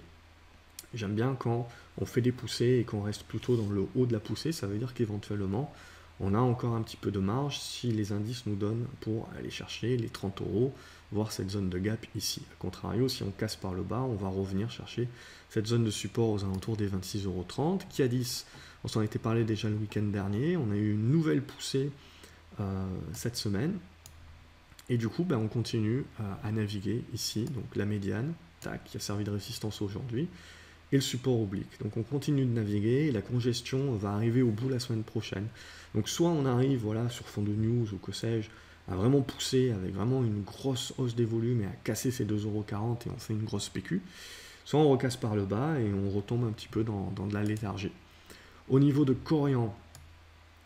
J'aime bien quand on fait des poussées et qu'on reste plutôt dans le haut de la poussée, ça veut dire qu'éventuellement on a encore un petit peu de marge si les indices nous donnent pour aller chercher les 30 €, voire cette zone de gap ici. A contrario, si on casse par le bas, on va revenir chercher cette zone de support aux alentours des 26,30 €. Kiadis, on s'en était parlé déjà le week-end dernier, on a eu une nouvelle poussée cette semaine. Et du coup, on continue à naviguer ici, donc la médiane, tac, qui a servi de résistance aujourd'hui, et le support oblique. Donc on continue de naviguer, et la congestion va arriver au bout la semaine prochaine. Donc soit on arrive, voilà, sur fond de news ou que sais-je, à vraiment pousser avec vraiment une grosse hausse des volumes et à casser ces 2,40 € et on fait une grosse PQ, soit on recasse par le bas et on retombe un petit peu dans de la léthargie. Au niveau de Corian,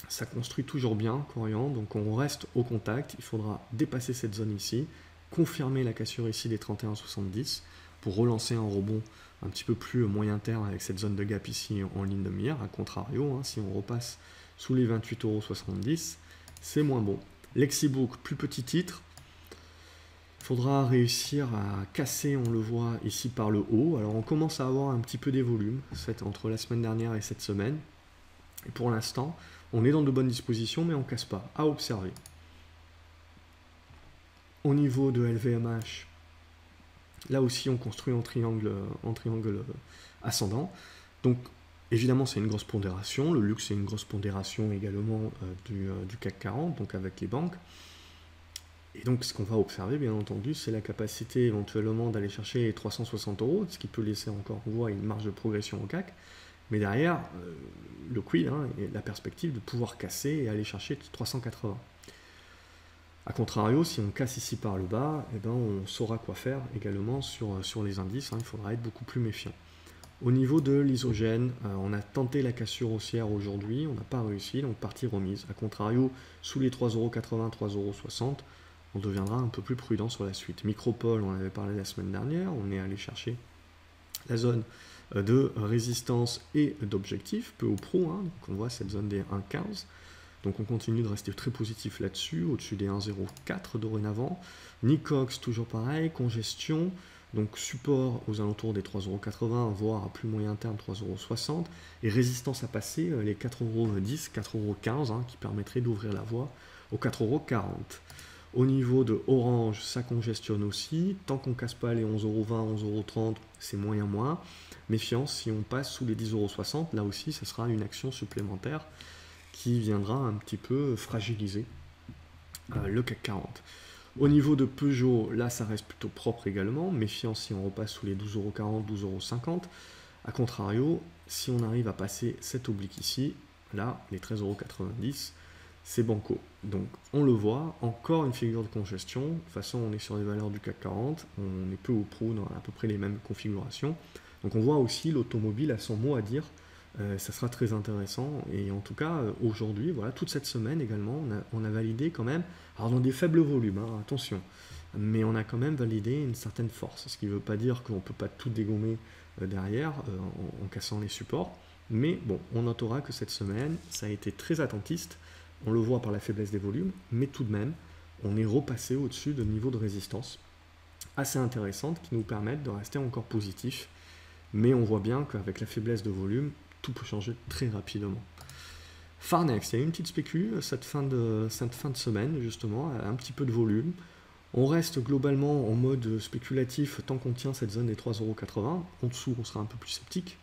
ça construit toujours bien, Corian, donc on reste au contact, il faudra dépasser cette zone ici, confirmer la cassure ici des 31,70 pour relancer un rebond un petit peu plus moyen terme avec cette zone de gap ici en ligne de mire. A contrario, si on repasse sous les 28,70 €, c'est moins bon. Lexibook, plus petit titre, il faudra réussir à casser, on le voit ici par le haut. Alors on commence à avoir un petit peu des volumes entre la semaine dernière et cette semaine. Et pour l'instant, on est dans de bonnes dispositions, mais on ne casse pas. À observer. Au niveau de LVMH, là aussi on construit en triangle ascendant. Donc évidemment c'est une grosse pondération. Le luxe c'est une grosse pondération également du CAC 40, donc avec les banques. Et donc ce qu'on va observer bien entendu, c'est la capacité éventuellement d'aller chercher les 360 €, ce qui peut laisser encore, on voit, une marge de progression au CAC. Mais derrière, le quid, et la perspective de pouvoir casser et aller chercher 380. A contrario, si on casse ici par le bas, eh ben, on saura quoi faire également sur les indices, hein, il faudra être beaucoup plus méfiant. Au niveau de l'isogène, on a tenté la cassure haussière aujourd'hui, on n'a pas réussi, donc partie remise. A contrario, sous les 3,80 €, 3,60 €, on deviendra un peu plus prudent sur la suite. Micropole, on en avait parlé la semaine dernière, on est allé chercher la zone de résistance et d'objectif, peu ou prou, hein, donc on voit cette zone des 1,15. Donc on continue de rester très positif là-dessus, au-dessus des 1,04 dorénavant. Nicox, toujours pareil, congestion, donc support aux alentours des 3,80 €, voire à plus moyen terme 3,60 €, et résistance à passer, les 4,10 €, 4,15 €, hein, qui permettrait d'ouvrir la voie aux 4,40 €. Au niveau de Orange, ça congestionne aussi. Tant qu'on ne casse pas les 11,20 €, 11,30 €, c'est moins. Méfiance, si on passe sous les 10,60 €, là aussi, ça sera une action supplémentaire qui viendra un petit peu fragiliser le CAC 40. Au niveau de Peugeot, là, ça reste plutôt propre également. Méfiance si on repasse sous les 12,40 €, 12,50 €. A contrario, si on arrive à passer cet oblique ici, là, les 13,90 €, c'est banco. Donc on le voit, encore une figure de congestion. De toute façon, on est sur les valeurs du CAC 40, on est peu ou prou dans à peu près les mêmes configurations. Donc on voit aussi l'automobile a son mot à dire. Ça sera très intéressant. Et en tout cas, aujourd'hui, voilà, toute cette semaine également, on a validé quand même, alors dans des faibles volumes, hein, attention, mais on a quand même validé une certaine force. Ce qui ne veut pas dire qu'on ne peut pas tout dégommer derrière en cassant les supports. Mais bon, on notera que cette semaine, ça a été très attentiste. On le voit par la faiblesse des volumes, mais tout de même, on est repassé au-dessus de niveaux de résistance assez intéressantes qui nous permettent de rester encore positif. Mais on voit bien qu'avec la faiblesse de volume, tout peut changer très rapidement. Farnext, il y a une petite spécu cette fin de semaine, justement, un petit peu de volume. On reste globalement en mode spéculatif tant qu'on tient cette zone des 3,80 €. En dessous, on sera un peu plus sceptique.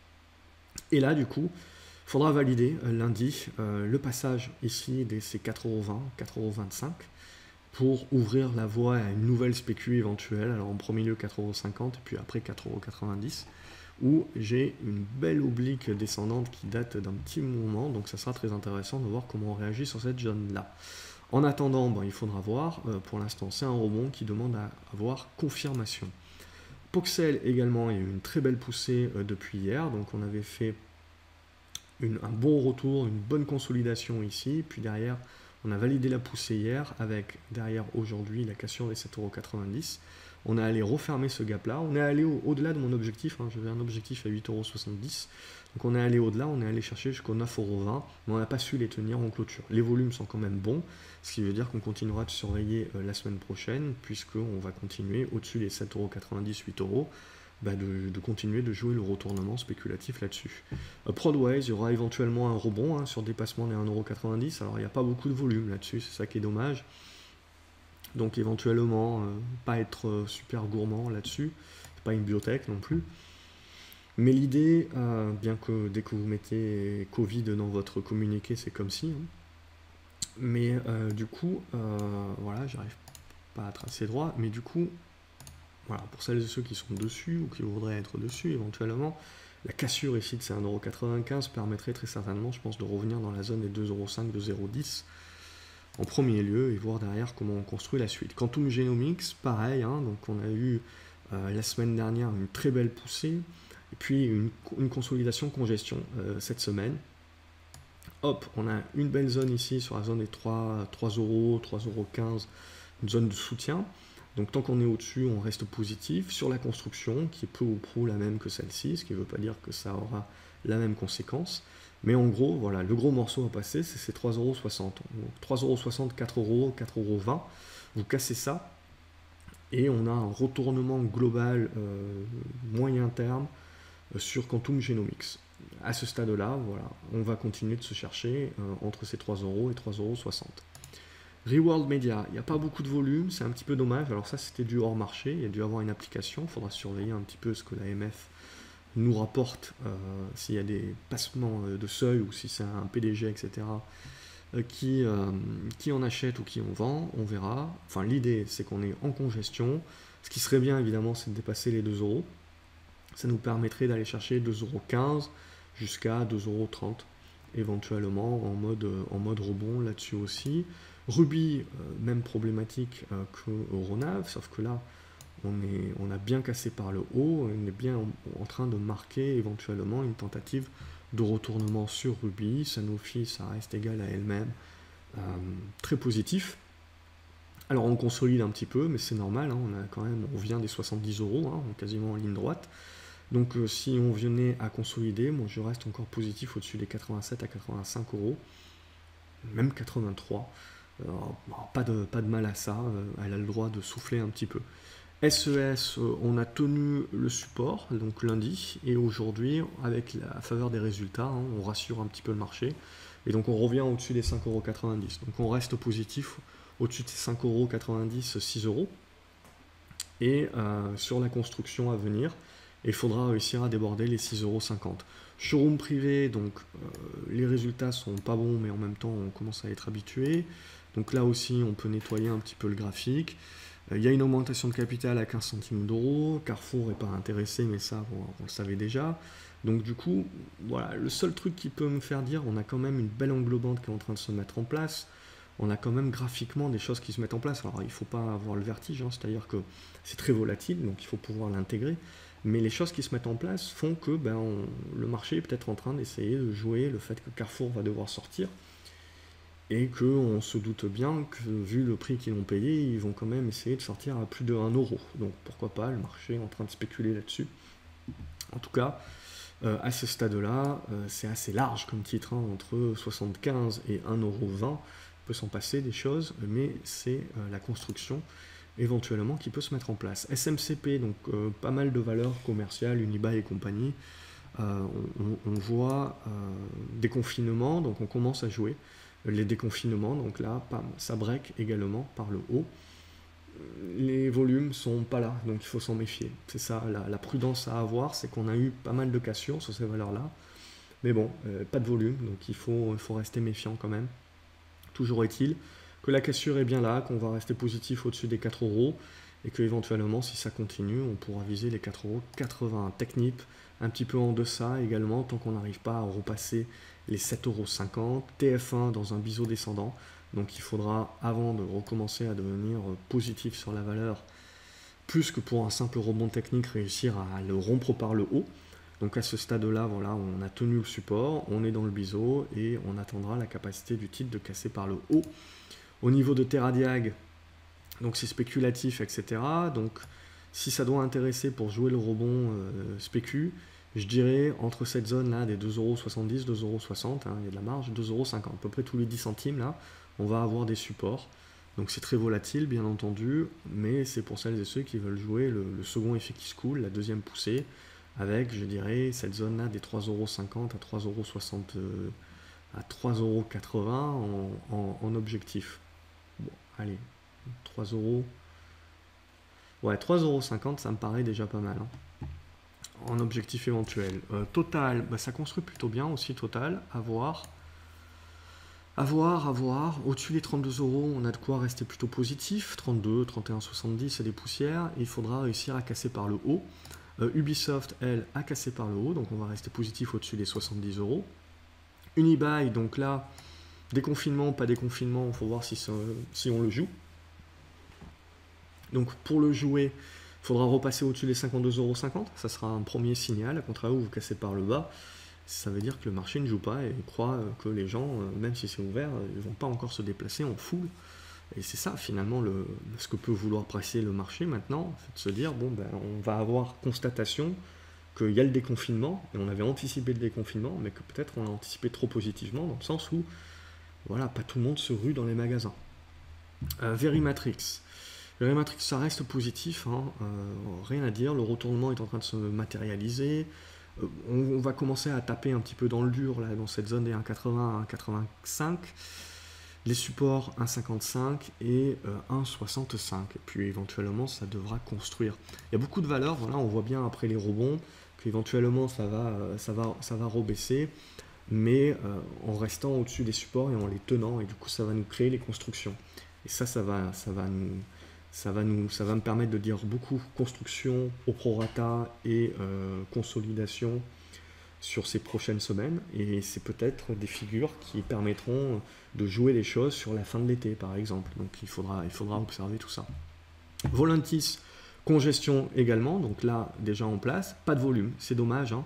Et là, du coup, il faudra valider lundi le passage ici de ces 4,20 €, 4,25 € pour ouvrir la voie à une nouvelle spécu éventuelle. Alors en premier lieu 4,50 € et puis après 4,90 €. Où j'ai une belle oblique descendante qui date d'un petit moment, donc ça sera très intéressant de voir comment on réagit sur cette zone-là. En attendant, ben, il faudra voir, pour l'instant c'est un rebond qui demande à avoir confirmation. Poxel également, il y a eu une très belle poussée depuis hier, donc on avait fait un bon retour, une bonne consolidation ici, puis derrière on a validé la poussée hier, avec derrière aujourd'hui la cassure des 7,90 €. On a allé refermer ce gap-là, on est allé au-delà de mon objectif, hein. J'avais un objectif à 8,70 €, donc on est allé au-delà, on est allé chercher jusqu'au 9,20 €, mais on n'a pas su les tenir en clôture. Les volumes sont quand même bons, ce qui veut dire qu'on continuera de surveiller la semaine prochaine, puisqu'on va continuer au-dessus des 7,90 €, 8 €, de continuer de jouer le retournement spéculatif là-dessus. Prodways, il y aura éventuellement un rebond hein, sur dépassement des 1,90 €, alors il n'y a pas beaucoup de volume là-dessus, c'est ça qui est dommage. Donc éventuellement, pas être super gourmand là-dessus, c'est pas une biotech non plus. Mais l'idée, bien que dès que vous mettez Covid dans votre communiqué, c'est comme si, hein. Mais du coup, voilà, j'arrive pas à tracer droit, mais du coup, voilà, pour celles et ceux qui sont dessus ou qui voudraient être dessus éventuellement, la cassure ici de ces 1,95 € permettrait très certainement, je pense, de revenir dans la zone des 2,05 €, 2,10 € en premier lieu et voir derrière comment on construit la suite. Quantum Genomics, pareil, hein, donc on a eu la semaine dernière une très belle poussée et puis une consolidation congestion cette semaine. Hop, on a une belle zone ici sur la zone des 3 €, 3,15 €, une zone de soutien. Donc tant qu'on est au-dessus, on reste positif sur la construction, qui est peu ou prou la même que celle-ci, ce qui ne veut pas dire que ça aura la même conséquence. Mais en gros, voilà, le gros morceau à passer, c'est ces 3,60 €. 3,60 €, 4 €, 4,20 €. Vous cassez ça, et on a un retournement global moyen terme sur Quantum Genomics. À ce stade-là, voilà, on va continuer de se chercher entre ces 3 € et 3,60 €. Reworld Media, il n'y a pas beaucoup de volume, c'est un petit peu dommage. Alors ça, c'était du hors marché, il y a dû avoir une application, il faudra surveiller un petit peu ce que l'AMF nous rapporte, s'il y a des passements de seuil ou si c'est un PDG, etc., qui en achète ou qui en vend, on verra. Enfin, l'idée, c'est qu'on est en congestion. Ce qui serait bien, évidemment, c'est de dépasser les 2 €. Ça nous permettrait d'aller chercher 2,15 € jusqu'à 2,30 € éventuellement en mode rebond là-dessus aussi. Ruby, même problématique que Euronav, sauf que là, on a bien cassé par le haut, on est bien en train de marquer éventuellement une tentative de retournement sur Ruby. Sanofi, ça reste égal à elle-même, très positif. Alors on consolide un petit peu, mais c'est normal, hein, on vient des 70 €, hein, quasiment en ligne droite. Donc si on venait à consolider, moi je reste encore positif au-dessus des 87 à 85 €, même 83. Pas de mal à ça, elle a le droit de souffler un petit peu. SES, on a tenu le support, donc lundi, et aujourd'hui, avec la faveur des résultats, hein, on rassure un petit peu le marché, et donc on revient au-dessus des 5,90 €. Donc on reste positif au-dessus de ces 5,90 €, 6 €, et sur la construction à venir, il faudra réussir à déborder les 6,50 €. Showroom privé, donc les résultats sont pas bons, mais en même temps on commence à être habitué. Donc là aussi on peut nettoyer un petit peu le graphique. Il y a une augmentation de capital à 15 centimes d'euros. Carrefour n'est pas intéressé, mais ça on le savait déjà. Donc du coup, voilà, le seul truc qui peut me faire dire, on a quand même une belle englobante qui est en train de se mettre en place. On a quand même graphiquement des choses qui se mettent en place. Alors il ne faut pas avoir le vertige, hein, c'est-à-dire que c'est très volatile, donc il faut pouvoir l'intégrer. Mais les choses qui se mettent en place font que le marché est peut-être en train d'essayer de jouer le fait que Carrefour va devoir sortir. Et qu'on se doute bien que, vu le prix qu'ils ont payé, ils vont quand même essayer de sortir à plus de 1 €. Donc pourquoi pas, le marché est en train de spéculer là-dessus. En tout cas, à ce stade-là, c'est assez large comme titre, hein, entre 75 et 1,20 €. Il peut s'en passer des choses, mais c'est la construction éventuellement qui peut se mettre en place. SMCP, donc pas mal de valeurs commerciales, Unibail et compagnie. On voit des confinements, donc on commence à jouer les déconfinements, donc là, pam, ça break également par le haut. Les volumes sont pas là, donc il faut s'en méfier. C'est ça, la prudence à avoir, c'est qu'on a eu pas mal de cassures sur ces valeurs-là, mais bon, pas de volume, donc il faut rester méfiant quand même. Toujours est-il que la cassure est bien là, qu'on va rester positif au-dessus des 4 €, et que éventuellement, si ça continue, on pourra viser les 4,80 €. Technip, un petit peu en deçà également, tant qu'on n'arrive pas à repasser les 7,50 €. TF1 dans un biseau descendant, donc il faudra, avant de recommencer à devenir positif sur la valeur, plus que pour un simple rebond technique, réussir à le rompre par le haut. Donc à ce stade-là, voilà, on a tenu le support, on est dans le biseau et on attendra la capacité du titre de casser par le haut. Au niveau de Teradiag, donc c'est spéculatif, etc. Donc si ça doit intéresser pour jouer le rebond spécu, je dirais entre cette zone-là des 2,70 €, 2,60 €, hein, il y a de la marge, 2,50 €, à peu près tous les 10 centimes, là, on va avoir des supports. Donc c'est très volatile, bien entendu, mais c'est pour celles et ceux qui veulent jouer le second effet qui se coule, la deuxième poussée, avec, je dirais, cette zone-là des 3,50 € à 3,60 €, à 3,80 € en objectif. Bon, allez, 3 €. Ouais, 3,50 €, ça me paraît déjà pas mal, hein, en objectif éventuel. Total, ça construit plutôt bien aussi, Total, à voir. À voir. Au-dessus des 32 €, on a de quoi rester plutôt positif. 32, 31,70, c'est des poussières. Et il faudra réussir à casser par le haut. Ubisoft, elle, a cassé par le haut, donc on va rester positif au-dessus des 70 €. Unibail, donc là, déconfinement, pas déconfinement, il faut voir si on le joue. Donc pour le jouer, il faudra repasser au-dessus des 52,50 €, ça sera un premier signal. À contrario, vous cassez par le bas, ça veut dire que le marché ne joue pas et croit que les gens, même si c'est ouvert, ils ne vont pas encore se déplacer en foule. Et c'est ça finalement ce que peut vouloir presser le marché maintenant, c'est de se dire, bon, on va avoir constatation qu'il y a le déconfinement, et on avait anticipé le déconfinement, mais que peut-être on l'a anticipé trop positivement, dans le sens où, voilà, pas tout le monde se rue dans les magasins. Verimatrix, ça reste positif, hein, rien à dire, le retournement est en train de se matérialiser. On va commencer à taper un petit peu dans le dur, là, dans cette zone des 1,80 à 1,85. Les supports 1,55 et 1,65. Et puis éventuellement, ça devra construire. Il y a beaucoup de valeurs, voilà, on voit bien après les rebonds qu'éventuellement ça va rebaisser, mais en restant au-dessus des supports et en les tenant, et du coup ça va nous créer les constructions. Et ça va me permettre de dire beaucoup construction au prorata et consolidation sur ces prochaines semaines, et c'est peut-être des figures qui permettront de jouer les choses sur la fin de l'été par exemple, donc il faudra observer tout ça. Volantis, congestion également, donc là déjà en place, pas de volume, c'est dommage, hein.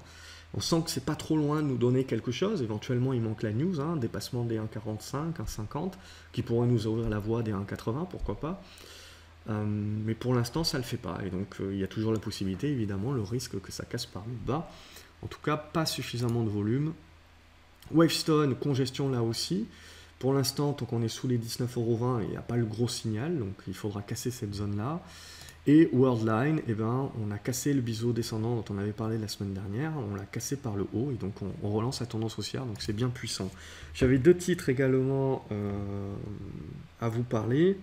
On sent que c'est pas trop loin de nous donner quelque chose, éventuellement il manque la news, hein, dépassement des 1,45, 1,50, qui pourrait nous ouvrir la voie des 1,80, pourquoi pas. Mais pour l'instant ça ne le fait pas, et donc il y a toujours la possibilité, évidemment, le risque que ça casse par le bas. En tout cas, pas suffisamment de volume. Wavestone, congestion là aussi. Pour l'instant, tant qu'on est sous les 19,20 €, il n'y a pas le gros signal, donc il faudra casser cette zone-là. Et Worldline, eh ben, on a cassé le biseau descendant dont on avait parlé la semaine dernière, on l'a cassé par le haut, et donc on relance la tendance haussière, donc c'est bien puissant. J'avais deux titres également à vous parler.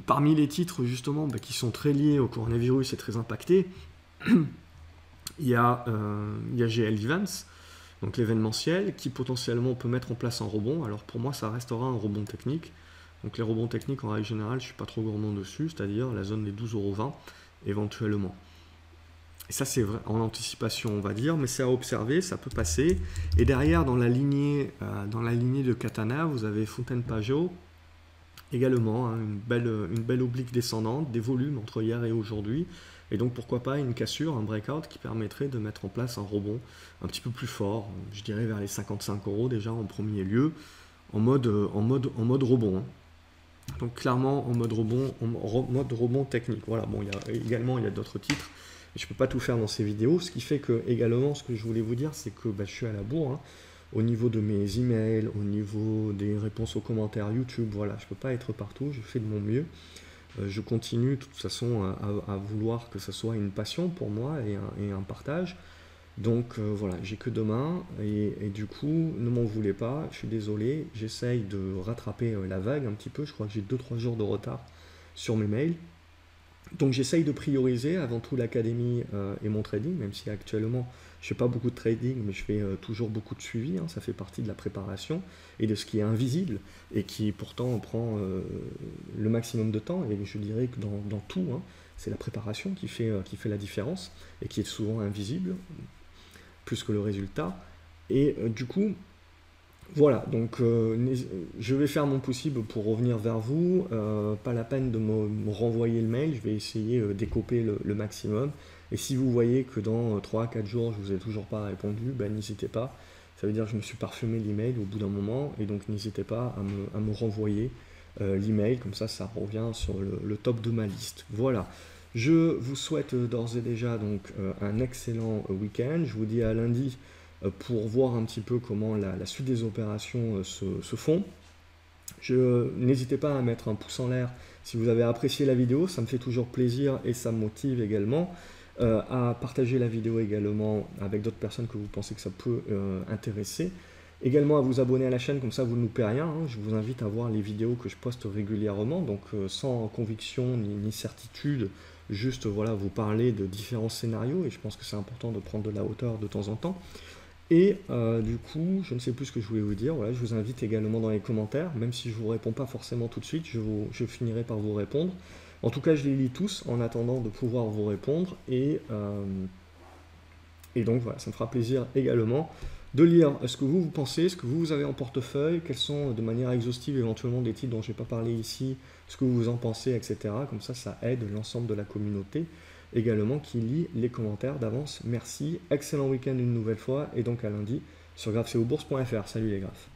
Parmi les titres justement qui sont très liés au coronavirus et très impactés, il y a GL Events, donc l'événementiel, qui potentiellement peut mettre en place un rebond. Alors pour moi, ça restera un rebond technique. Donc les rebonds techniques, en règle générale, je ne suis pas trop gourmand dessus, c'est-à-dire la zone des 12,20 € éventuellement. Et ça, c'est en anticipation, on va dire, mais c'est à observer, ça peut passer. Et derrière, dans la lignée de Katana, vous avez Fontaine-Pajot, également, hein, une belle oblique descendante, des volumes entre hier et aujourd'hui. Et donc pourquoi pas une cassure, un breakout qui permettrait de mettre en place un rebond un petit peu plus fort, je dirais vers les 55 € déjà en premier lieu, en mode rebond. Hein. Donc clairement en mode rebond technique. Voilà, bon, il y a d'autres titres, mais je ne peux pas tout faire dans ces vidéos, ce qui fait que également ce que je voulais vous dire, c'est que je suis à la bourre, hein, au niveau de mes emails, au niveau des réponses aux commentaires YouTube, voilà, je ne peux pas être partout, je fais de mon mieux. Je continue de toute façon à vouloir que ça soit une passion pour moi et un partage. Donc voilà, j'ai que demain et du coup, ne m'en voulez pas, je suis désolé, j'essaye de rattraper la vague un petit peu, je crois que j'ai 2-3 jours de retard sur mes mails. Donc j'essaye de prioriser avant tout l'académie et mon trading, même si actuellement je ne fais pas beaucoup de trading, mais je fais toujours beaucoup de suivi, hein, ça fait partie de la préparation et de ce qui est invisible et qui pourtant prend le maximum de temps, et je dirais que dans tout, hein, c'est la préparation qui fait la différence et qui est souvent invisible, plus que le résultat. Et du coup, voilà, donc je vais faire mon possible pour revenir vers vous, pas la peine de me renvoyer le mail, je vais essayer d'écoper le maximum, et si vous voyez que dans 3-4 jours je vous ai toujours pas répondu, ben, n'hésitez pas, ça veut dire que je me suis parfumé l'email au bout d'un moment, et donc n'hésitez pas à me renvoyer l'email, comme ça revient sur le top de ma liste. Voilà, je vous souhaite d'ores et déjà donc un excellent week-end, je vous dis à lundi pour voir un petit peu comment la suite des opérations se font. N'hésitez pas à mettre un pouce en l'air si vous avez apprécié la vidéo, ça me fait toujours plaisir et ça me motive également. À partager la vidéo également avec d'autres personnes que vous pensez que ça peut intéresser. Également à vous abonner à la chaîne, comme ça vous ne loupez rien. Hein. Je vous invite à voir les vidéos que je poste régulièrement, donc sans conviction ni certitude, juste voilà, vous parler de différents scénarios, et je pense que c'est important de prendre de la hauteur de temps en temps. Et du coup, je ne sais plus ce que je voulais vous dire, voilà, je vous invite également dans les commentaires, même si je ne vous réponds pas forcément tout de suite, je finirai par vous répondre. En tout cas, je les lis tous en attendant de pouvoir vous répondre, et donc voilà, ça me fera plaisir également de lire ce que vous pensez, ce que vous avez en portefeuille, quels sont de manière exhaustive éventuellement des titres dont je n'ai pas parlé ici, ce que vous en pensez, etc. Comme ça aide l'ensemble de la communauté également qui lit les commentaires d'avance. Merci, excellent week-end une nouvelle fois, et donc à lundi sur graphecobourse.fr. Salut les graphes.